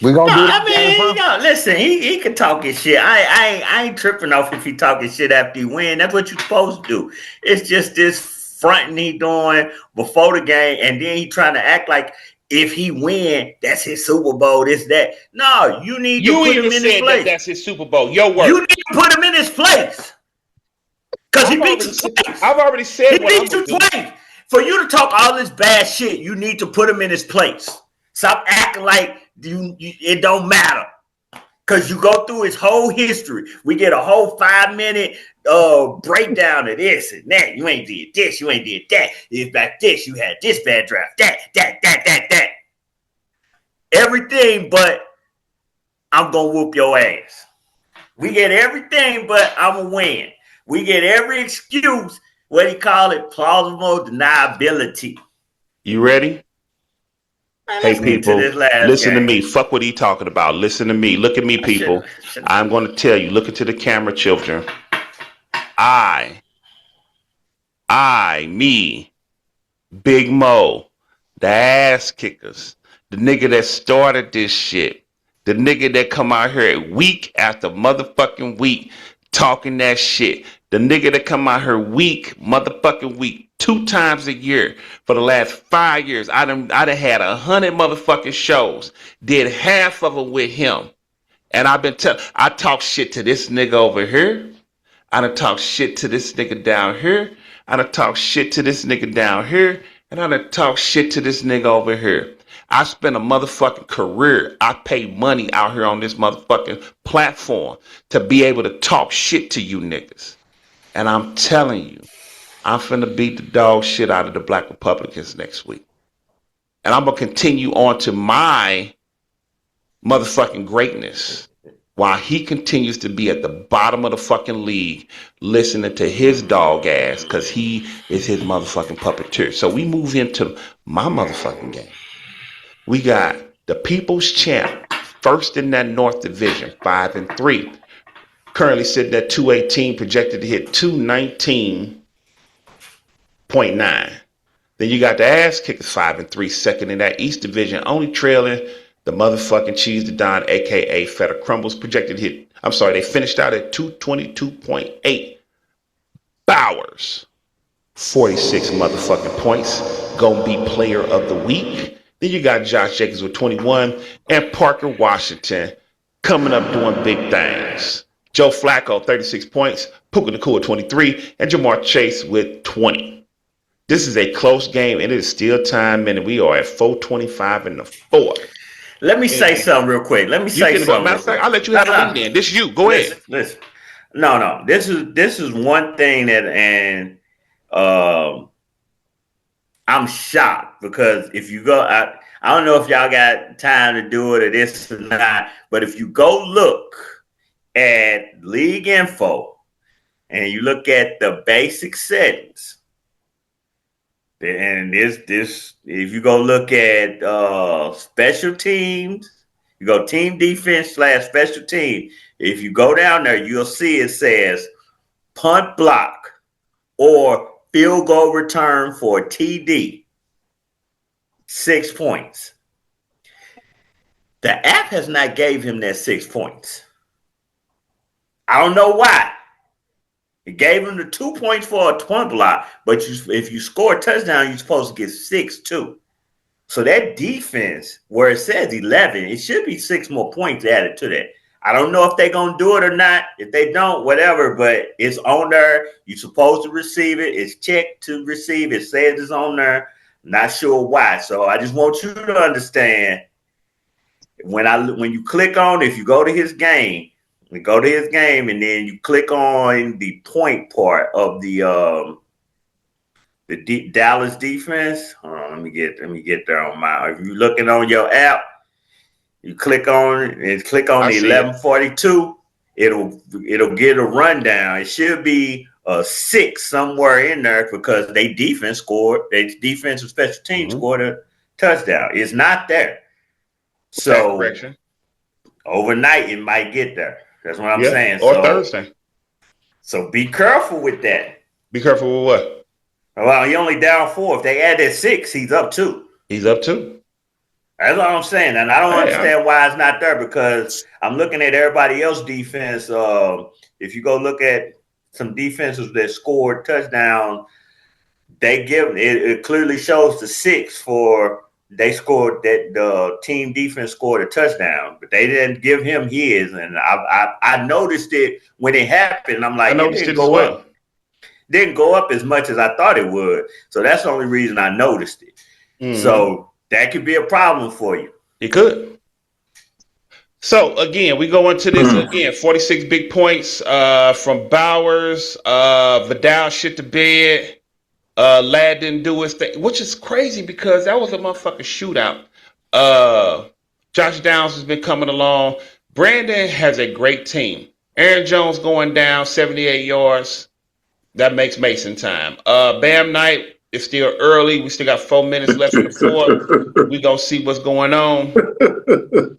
We gonna do that game first. No, listen, he can talk his shit. I ain't tripping off if he talking shit after he win. That's what you supposed to do. It's just this fronting he doing before the game, and then he trying to act like if he win, that's his Super Bowl, this, that. No, you need to put him in his place. That's his Super Bowl. Your word. You need to put him in his place. Because he beat you twice. I've already said he beat you twice. For you to talk all this bad shit, you need to put him in his place. Stop acting like it don't matter. Because you go through his whole history. We get a whole 5-minute breakdown of this and that. You ain't did this. You ain't did that. If back this, you had this bad draft. That. Everything but I'm going to whoop your ass. We get everything but I'm going to win. We get every excuse, what do you call it? Plausible deniability. You ready? Man, hey, people, listen to me. Fuck what he talking about. Listen to me. Look at me, people. I'm going to tell you. Look into the camera, children. me, Big Mo, the ass kickers, the nigga that started this shit, the nigga that come out here week after motherfucking week talking that shit, the nigga that come out here motherfucking week 2 times a year for the last 5 years. I done had 100 motherfucking shows, did half of them with him, and I talk shit to this nigga over here. I done talk shit to this nigga down here. I done talk shit to this nigga down here. And I done talk shit to this nigga over here. I spent a motherfucking career. I pay money out here on this motherfucking platform to be able to talk shit to you niggas. And I'm telling you, I'm finna beat the dog shit out of the Black Republicans next week. And I'm gonna continue on to my motherfucking greatness while he continues to be at the bottom of the fucking league listening to his dog ass because he is his motherfucking puppeteer. So we move into my motherfucking game. We got the People's Champ, first in that North Division, 5-3. Currently sitting at 218, projected to hit 219.9. Then you got the Ass Kickers, 5-3, second in that East Division, only trailing the motherfucking Cheese to Don, aka Feta Crumbles, projected hit. I'm sorry, they finished out at 222.8. Bowers, 46 motherfucking points. Gonna be player of the week. Then you got Josh Jacobs with 21 and Parker Washington coming up doing big things. Joe Flacco, 36 points. Puka Nacua, 23. And Jamar Chase with 20. This is a close game, and it is still time, and we are at 4:25 in the fourth. Let me say something real quick. I'll let you have it then. This is you. Go ahead. Listen. No. This is one thing that, and I'm shocked because if you go, I don't know if y'all got time to do it or this or not, but if you go look at league info and you look at the basic settings, and this if you go look at special teams, you go team defense / special team. If you go down there, you'll see it says punt block or field goal return for TD, 6 points. The app has not gave him that 6 points. I don't know why. It gave him the 2 points for a punt block, but if you score a touchdown, you're supposed to get 6 too. So that defense, where it says 11, it should be 6 more points added to that. I don't know if they're going to do it or not. If they don't, whatever, but it's on there. You're supposed to receive it. It's checked to receive. It says it's on there. Not sure why. So I just want you to understand when you click on, if you go to his game, and then you click on the point part of the Dallas defense. Hold on, let me get there on my. If you're looking on your app, you click on it and click on the 1142. It'll get a rundown. It should be a 6 somewhere in there because their defense and special team scored a touchdown. It's not there. So overnight it might get there. That's what I'm saying. Or Thursday. So be careful with that. Be careful with what? Well, he only down 4. If they add that 6, he's up 2. He's up 2. That's all I'm saying. And I don't understand why it's not there because I'm looking at everybody else's defense. If you go look at some defenses that scored touchdowns, they give it clearly shows the 6 for they scored that the team defense scored a touchdown, but they didn't give him his. And I noticed it when it happened. I'm like, I noticed it didn't go up. Didn't go up as much as I thought it would. So that's the only reason I noticed it. Mm-hmm. So that could be a problem for you. It could. So again, we go into this again. 46 big points from Bowers. Vidal shit the bed. Lad didn't do his thing, which is crazy because that was a motherfucking shootout. Josh Downs has been coming along. Brandon has a great team. Aaron Jones going down 78 yards. That makes Mason time. Bam Knight is still early. We still got 4 minutes left in the fourth. We gonna see what's going on.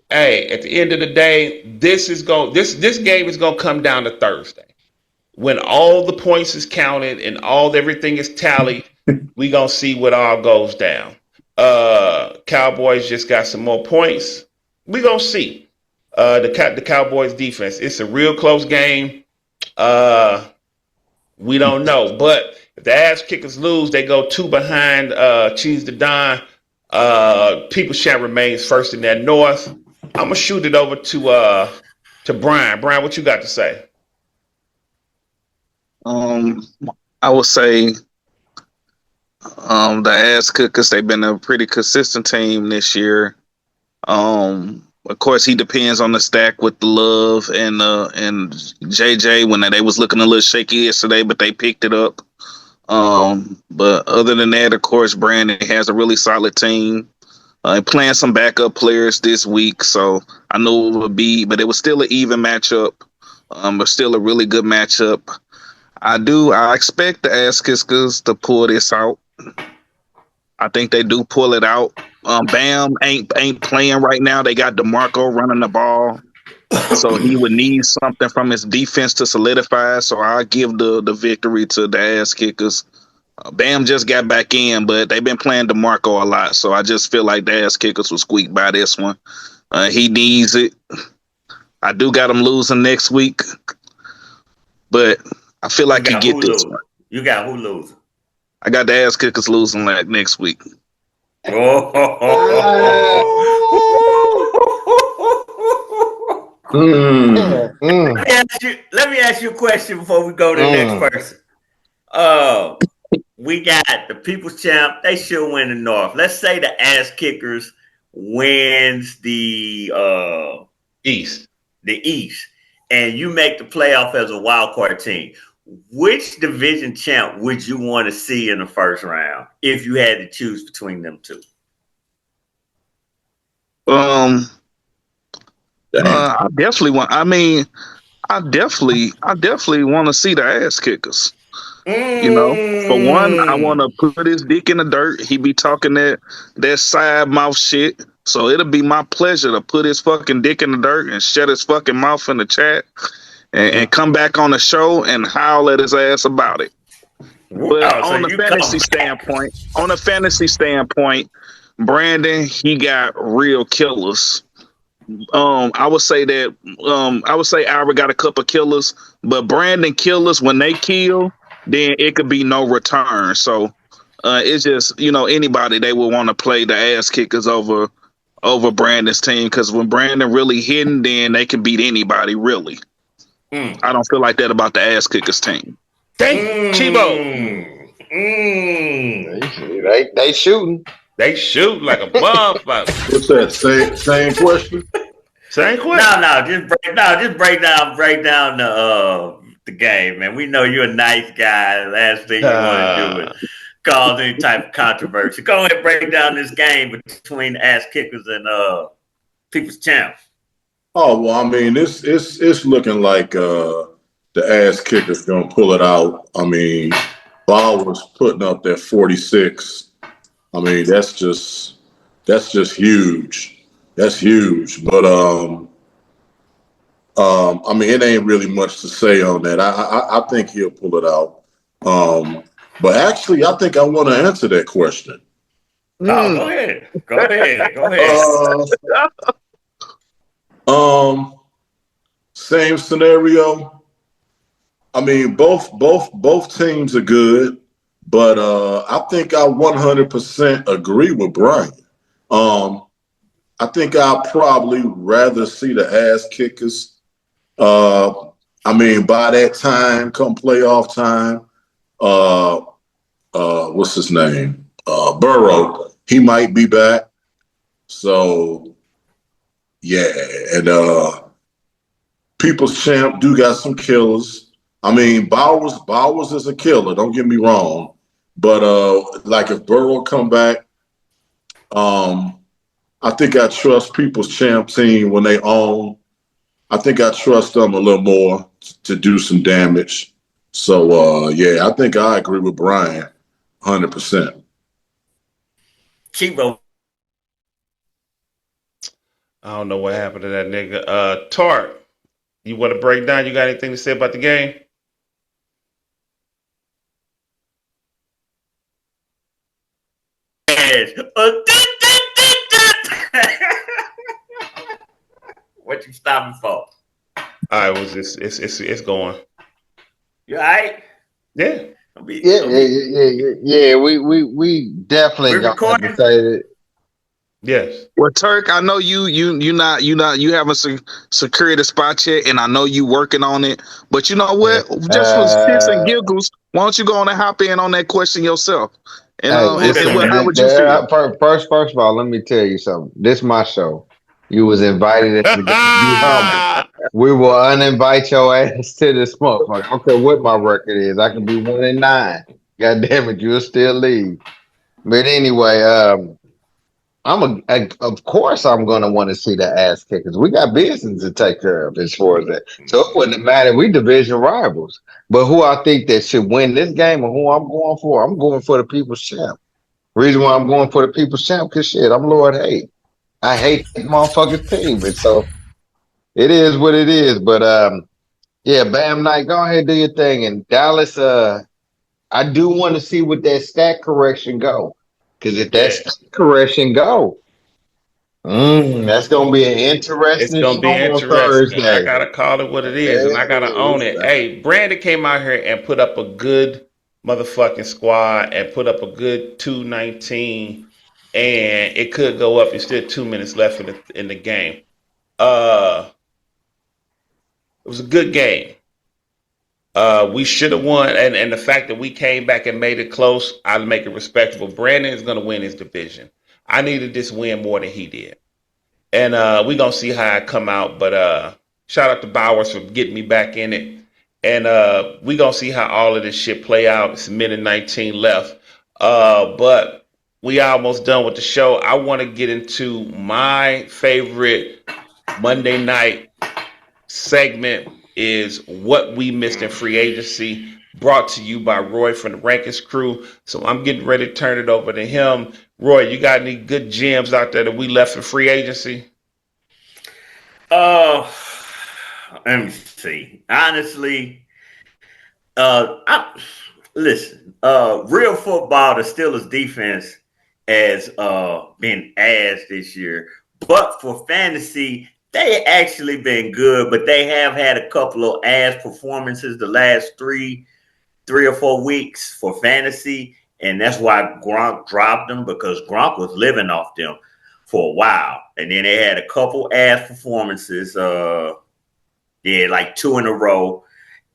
Hey, at the end of the day, this game is gonna come down to Thursday. when all the points is counted and everything is tallied, we gonna see what all goes down. Cowboys just got some more points. We gonna see. The Cowboys defense. It's a real close game. We don't know, but if the ass kickers lose, they go 2 behind. Cheese the Don. People's Champ remains first in that North. I'm gonna shoot it over to Brian. Brian, what you got to say? I would say the ass cookers, they've been a pretty consistent team this year. Of course, he depends on the stack with the Love and JJ when they was looking a little shaky yesterday, but they picked it up. But other than that, of course, Brandon has a really solid team. Playing some backup players this week, so I know it would be, but it was still an even matchup. But still a really good matchup. I expect the ass kickers to pull this out. I think they do pull it out. Bam ain't playing right now. They got DeMarco running the ball, so he would need something from his defense to solidify. So I give the victory to the ass kickers. Bam just got back in, but they've been playing DeMarco a lot, so I just feel like the ass kickers will squeak by this one. He needs it. I do got him losing next week, but I feel like he get this one. You got who losing? I got the ass kickers losing like next week. Let me ask you a question before we go to the next person. We got the People's Champ. They should win the North. Let's say the ass kickers wins the East. The East, and you make the playoff as a wild card team. Which division champ would you want to see in the first round if you had to choose between them two? I definitely want. I mean, I definitely want to see the ass kickers. You know, for one, I want to put his dick in the dirt. He be talking that side mouth shit. So it'll be my pleasure to put his fucking dick in the dirt and shut his fucking mouth in the chat and come back on the show and howl at his ass about it. But on the fantasy standpoint, Brandon, he got real killers. I would say Ira got a couple killers, but Brandon killers, when they kill, then it could be no return. So it's just, anybody they would want to play the ass kickers over Brandon's team, because when Brandon really hitting, then they can beat anybody really. I don't feel like that about the ass kickers team. CHEBO. They shooting. They shoot like a motherfucker. What's that? Same question? Same question. Just break down the game, man. We know you're a nice guy. Last thing you want to do is cause any type of controversy. Go ahead and break down this game between ass kickers and People's Champ. Oh well, I mean, it's looking like the ass kicker's gonna pull it out. I mean, Bauer's putting up that 46. I mean, that's just huge. That's huge. But I mean, it ain't really much to say on that. I think he'll pull it out. But actually, I think I want to answer that question. Go ahead. Same scenario. I mean, both teams are good, but I think I 100% agree with Brian. I think I'll probably rather see the ass kickers. I mean, by that time, come playoff time, what's his name? Burrow, he might be back. So, yeah, and People's Champ do got some killers. I mean, Bowers is a killer. Don't get me wrong, but like if Burrow come back, I think I trust People's Champ team when they own. I think I trust them a little more to do some damage. So yeah, I think I agree with Brian, 100%. CHEBO. I don't know what happened to that nigga. Tart, you want to break down? You got anything to say about the game? What you stopping for? I was just it's going. You all right? Yeah. Yeah. We definitely We're gonna have to recording. say that. Yes. Well, Turk, I know you haven't secured a spot yet, and I know you working on it. But you know what? Just for shits and Uh, giggles, why don't you go on and hop in on that question yourself? And Hey, Who it's that? how would you feel? first of all, let me tell you something. This my show. You was invited as a guest. Be humble. We will uninvite your ass to this motherfucker. I don't care what my record is. I can be 1-9. God damn it, you'll still leave. But anyway, of course I'm gonna want to see the ass kickers. We got business to take care of as far as that. So it wouldn't matter. We division rivals. But who I think that should win this game and who I'm going for, I'm going for the people's champ. Reason why I'm going for the people's champ, cause shit, I'm Lord Hate. I hate that motherfucker's team. And so it is what it is. But yeah, Bam Knight, go ahead, do your thing. And Dallas, I do want to see what that stat correction go. Cause if that Yeah. stat correction go, that's gonna be an It's interesting gonna show be on interesting. I Thursday. gotta call it what it is, and I gotta own it. Hey, Hey, Brandon came out here and put up a good motherfucking squad and put up a good 219, and it could go up. It's still 2 minutes left in the game. It was a good game. We should have won, and the fact that we came back and made it close, I'd make it respectable. Brandon is gonna win his division. I needed this win more than he did. And we're gonna see how I come out. But shout out to Bowers for getting me back in it. And we're gonna see how all of this shit play out. It's a minute 19 left. But we almost done with the show. I want to get into my favorite Monday night segment is what we missed in free agency, brought to you by Roy from the Rankins crew. So I'm getting ready to turn it over to him. Roy, you got any good gems out there that we left in free agency? Let me see. Honestly, listen. Real football, the Steelers defense has been ass this year, but for fantasy, they actually been good. But they have had a couple of ass performances the last three or 4 weeks for fantasy, and that's why Gronk dropped them because Gronk was living off them for a while, and then they had a couple ass performances. Like 2 in a row,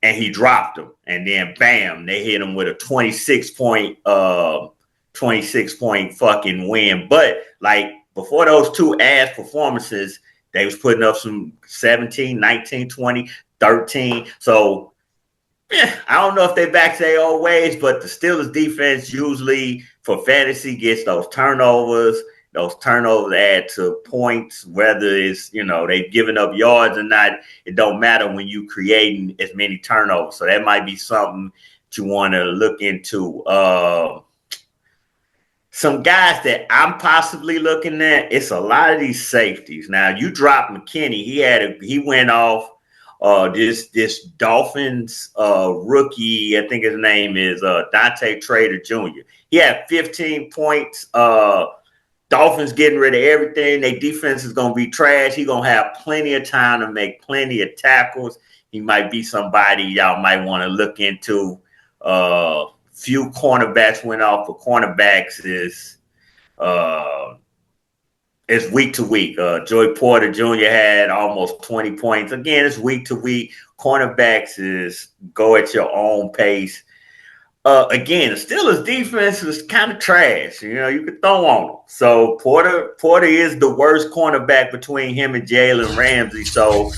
and he dropped them, and then bam, they hit him with a 26 point fucking win. But like before those 2 ass performances, they was putting up some 17, 19, 20, 13. So yeah, I don't know if they back to their old ways, but the Steelers defense usually for fantasy gets those turnovers. Those turnovers add to points, whether it's, they've given up yards or not. It don't matter when you creating as many turnovers. So that might be something that you want to look into. Some guys that I'm possibly looking at, it's a lot of these safeties. Now you dropped McKinney. He went off. This Dolphins rookie, I think his name is Dante Trader Jr. He had 15 points. Dolphins getting rid of everything. Their defense is going to be trash. He's going to have plenty of time to make plenty of tackles. He might be somebody y'all might want to look into. Few cornerbacks went off, but cornerbacks is week to week. Joey Porter Jr. had almost 20 points. Again, it's week to week. Cornerbacks is go at your own pace. Again, the Steelers defense is kind of trash. You could throw on them. So Porter is the worst cornerback between him and Jalen Ramsey. So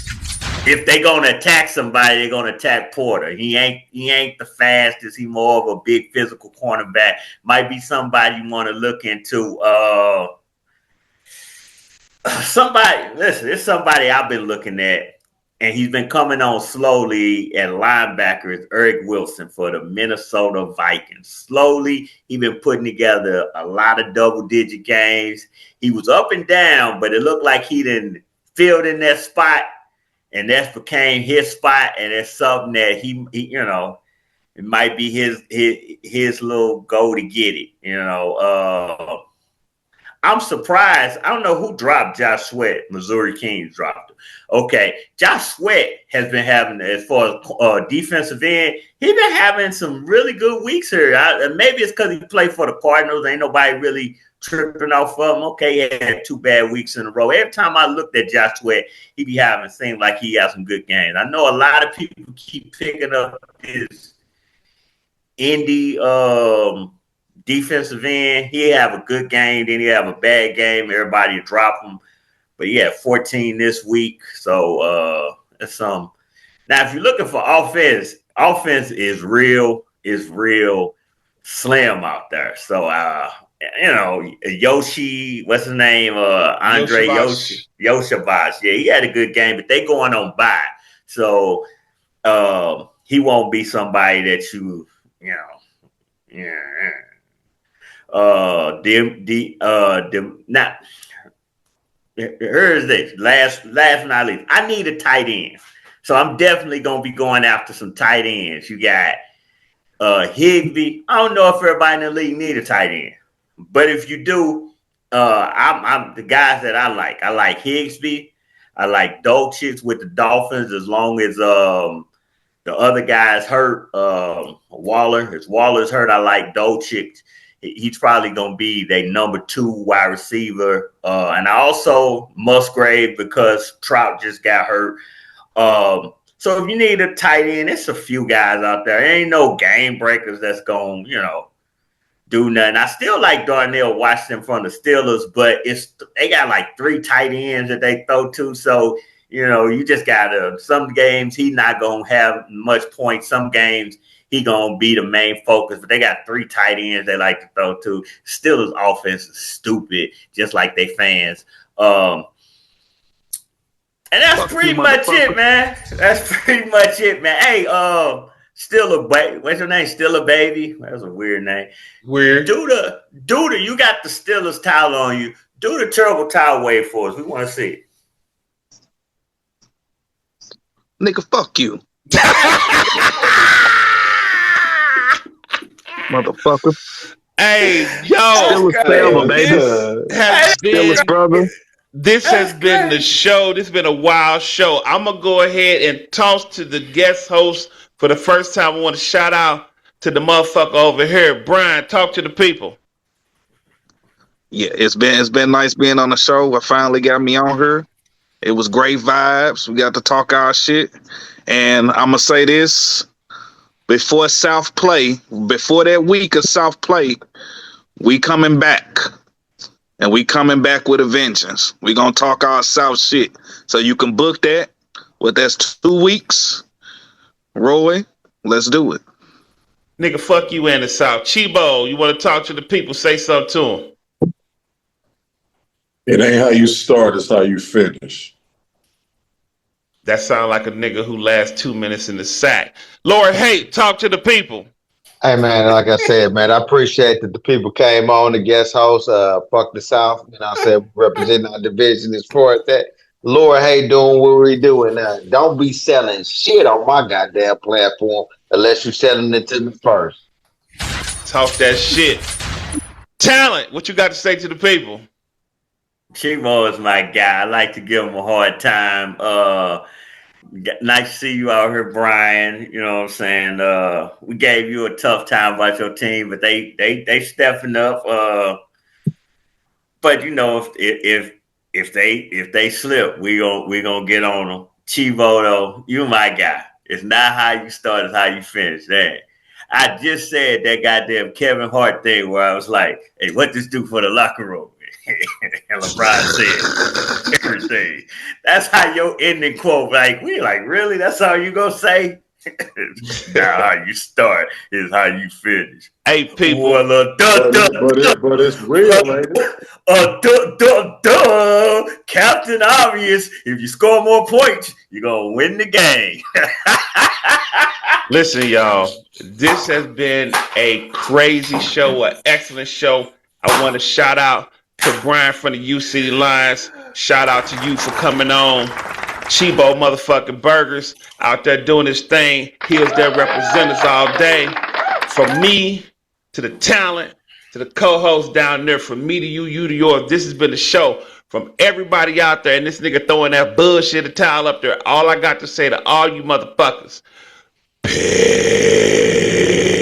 if they're gonna attack somebody, they're gonna attack Porter. He ain't the fastest. He's more of a big physical cornerback. Might be somebody you want to look into. It's somebody I've been looking at. And he's been coming on slowly at linebacker is Eric Wilson for the Minnesota Vikings. Slowly, he's been putting together a lot of double-digit games. He was up and down, but it looked like he didn't filled in that spot, and that became his spot. And it's something that he it might be his little goal to get it. I'm surprised. I don't know who dropped Josh Sweat. Missouri Kings dropped him. Okay, Josh Sweat has been having, as far as defensive end, he's been having some really good weeks here. Maybe it's because he played for the Cardinals. Ain't nobody really tripping off of him. Okay, he had 2 bad weeks in a row. Every time I looked at Josh Sweat, he be having, seemed like he has some good games. I know a lot of people keep picking up his Indy defensive end. He have a good game, then he have a bad game. Everybody drop him. But yeah, 14 this week. So that's some. Now, if you're looking for offense is real slim out there. So Yoshi, what's his name? Andre Yoshivash. Yeah, he had a good game, but they going on bye. So he won't be somebody that not. Here's this last but not least. I need a tight end, so I'm definitely gonna be going after some tight ends. You got Higbee. I don't know if everybody in the league need a tight end, but if you do, I'm the guys that I like. I like Higbee. I like Dolchich with the Dolphins as long as the other guy's hurt. Waller, if Waller's hurt, I like Dolchich. He's probably going to be their number 2 wide receiver. And I also Musgrave because Trout just got hurt. So if you need a tight end, it's a few guys out there. There ain't no game breakers that's going to, do nothing. I still like Darnell Washington from the Steelers, but they got like 3 tight ends that they throw to. So, you just got to – some games he not going to have much points. Some games – he gonna be the main focus, but they got 3 tight ends they like to throw to. Steelers offense is stupid, just like they fans. And that's pretty much it, man. That's pretty much it, man. Hey, Still a baby. What's your name? Still a baby. That's a weird name. Weird. Duda, you got the Steelers towel on you. Do the terrible towel wave for us. We want to see it. Nigga, fuck you. Motherfucker. Hey, yo. Steelers Thelma, baby. Steelers brother. This has been the show. This has been a wild show. I'm going to go ahead and toss to the guest host for the first time. I want to shout out to the motherfucker over here. Brian, talk to the people. Yeah, it's been nice being on the show. I finally got me on here. It was great vibes. We got to talk our shit. And I'm going to say this. Before that week of South Play, we coming back. And we coming back with a vengeance. We gonna talk our South shit. So you can book that. That's 2 weeks. Roy, let's do it. Nigga, fuck you in the South. Chebo, you want to talk to the people? Say something to them. It ain't how you start, it's how you finish. That sound like a nigga who lasts 2 minutes in the sack. Lord Hate, talk to the people. Hey, man, like I said, man, I appreciate that the people came on, the guest host, fuck the South. You know what I'm saying? Representing our division as far as that. Lord Hate doing what we doing. Don't be selling shit on my goddamn platform unless you're selling it to me first. Talk that shit. Talent, what you got to say to the people? Chemo is my guy. I like to give him a hard time. Nice to see you out here, Brian. You know what I'm saying? We gave you a tough time about your team, but they stepping up. But you know, if they slip, we gonna get on them. Chivo, though, you my guy. It's not how you start, it's how you finish. That I just said that goddamn Kevin Hart thing where I was like, "Hey, what this do for the locker room?" And LeBron said everything. That's how your ending quote. Like we like really? That's how you gonna say? Now how you start is how you finish. Hey people, but it's real, ain't it? Captain Obvious. If you score more points, you're gonna win the game. Listen, y'all. This has been a crazy show, an excellent show. I want to shout out to Brian from the UCITY Lions. Shout out to you for coming on. Chebo motherfucking Burgers out there doing his thing. He is their representatives all day. From me to the talent to the co-host down there, from me to you, you to yours. This has been the show from everybody out there, and this nigga throwing that bullshit towel up there. All I got to say to all you motherfuckers, peace.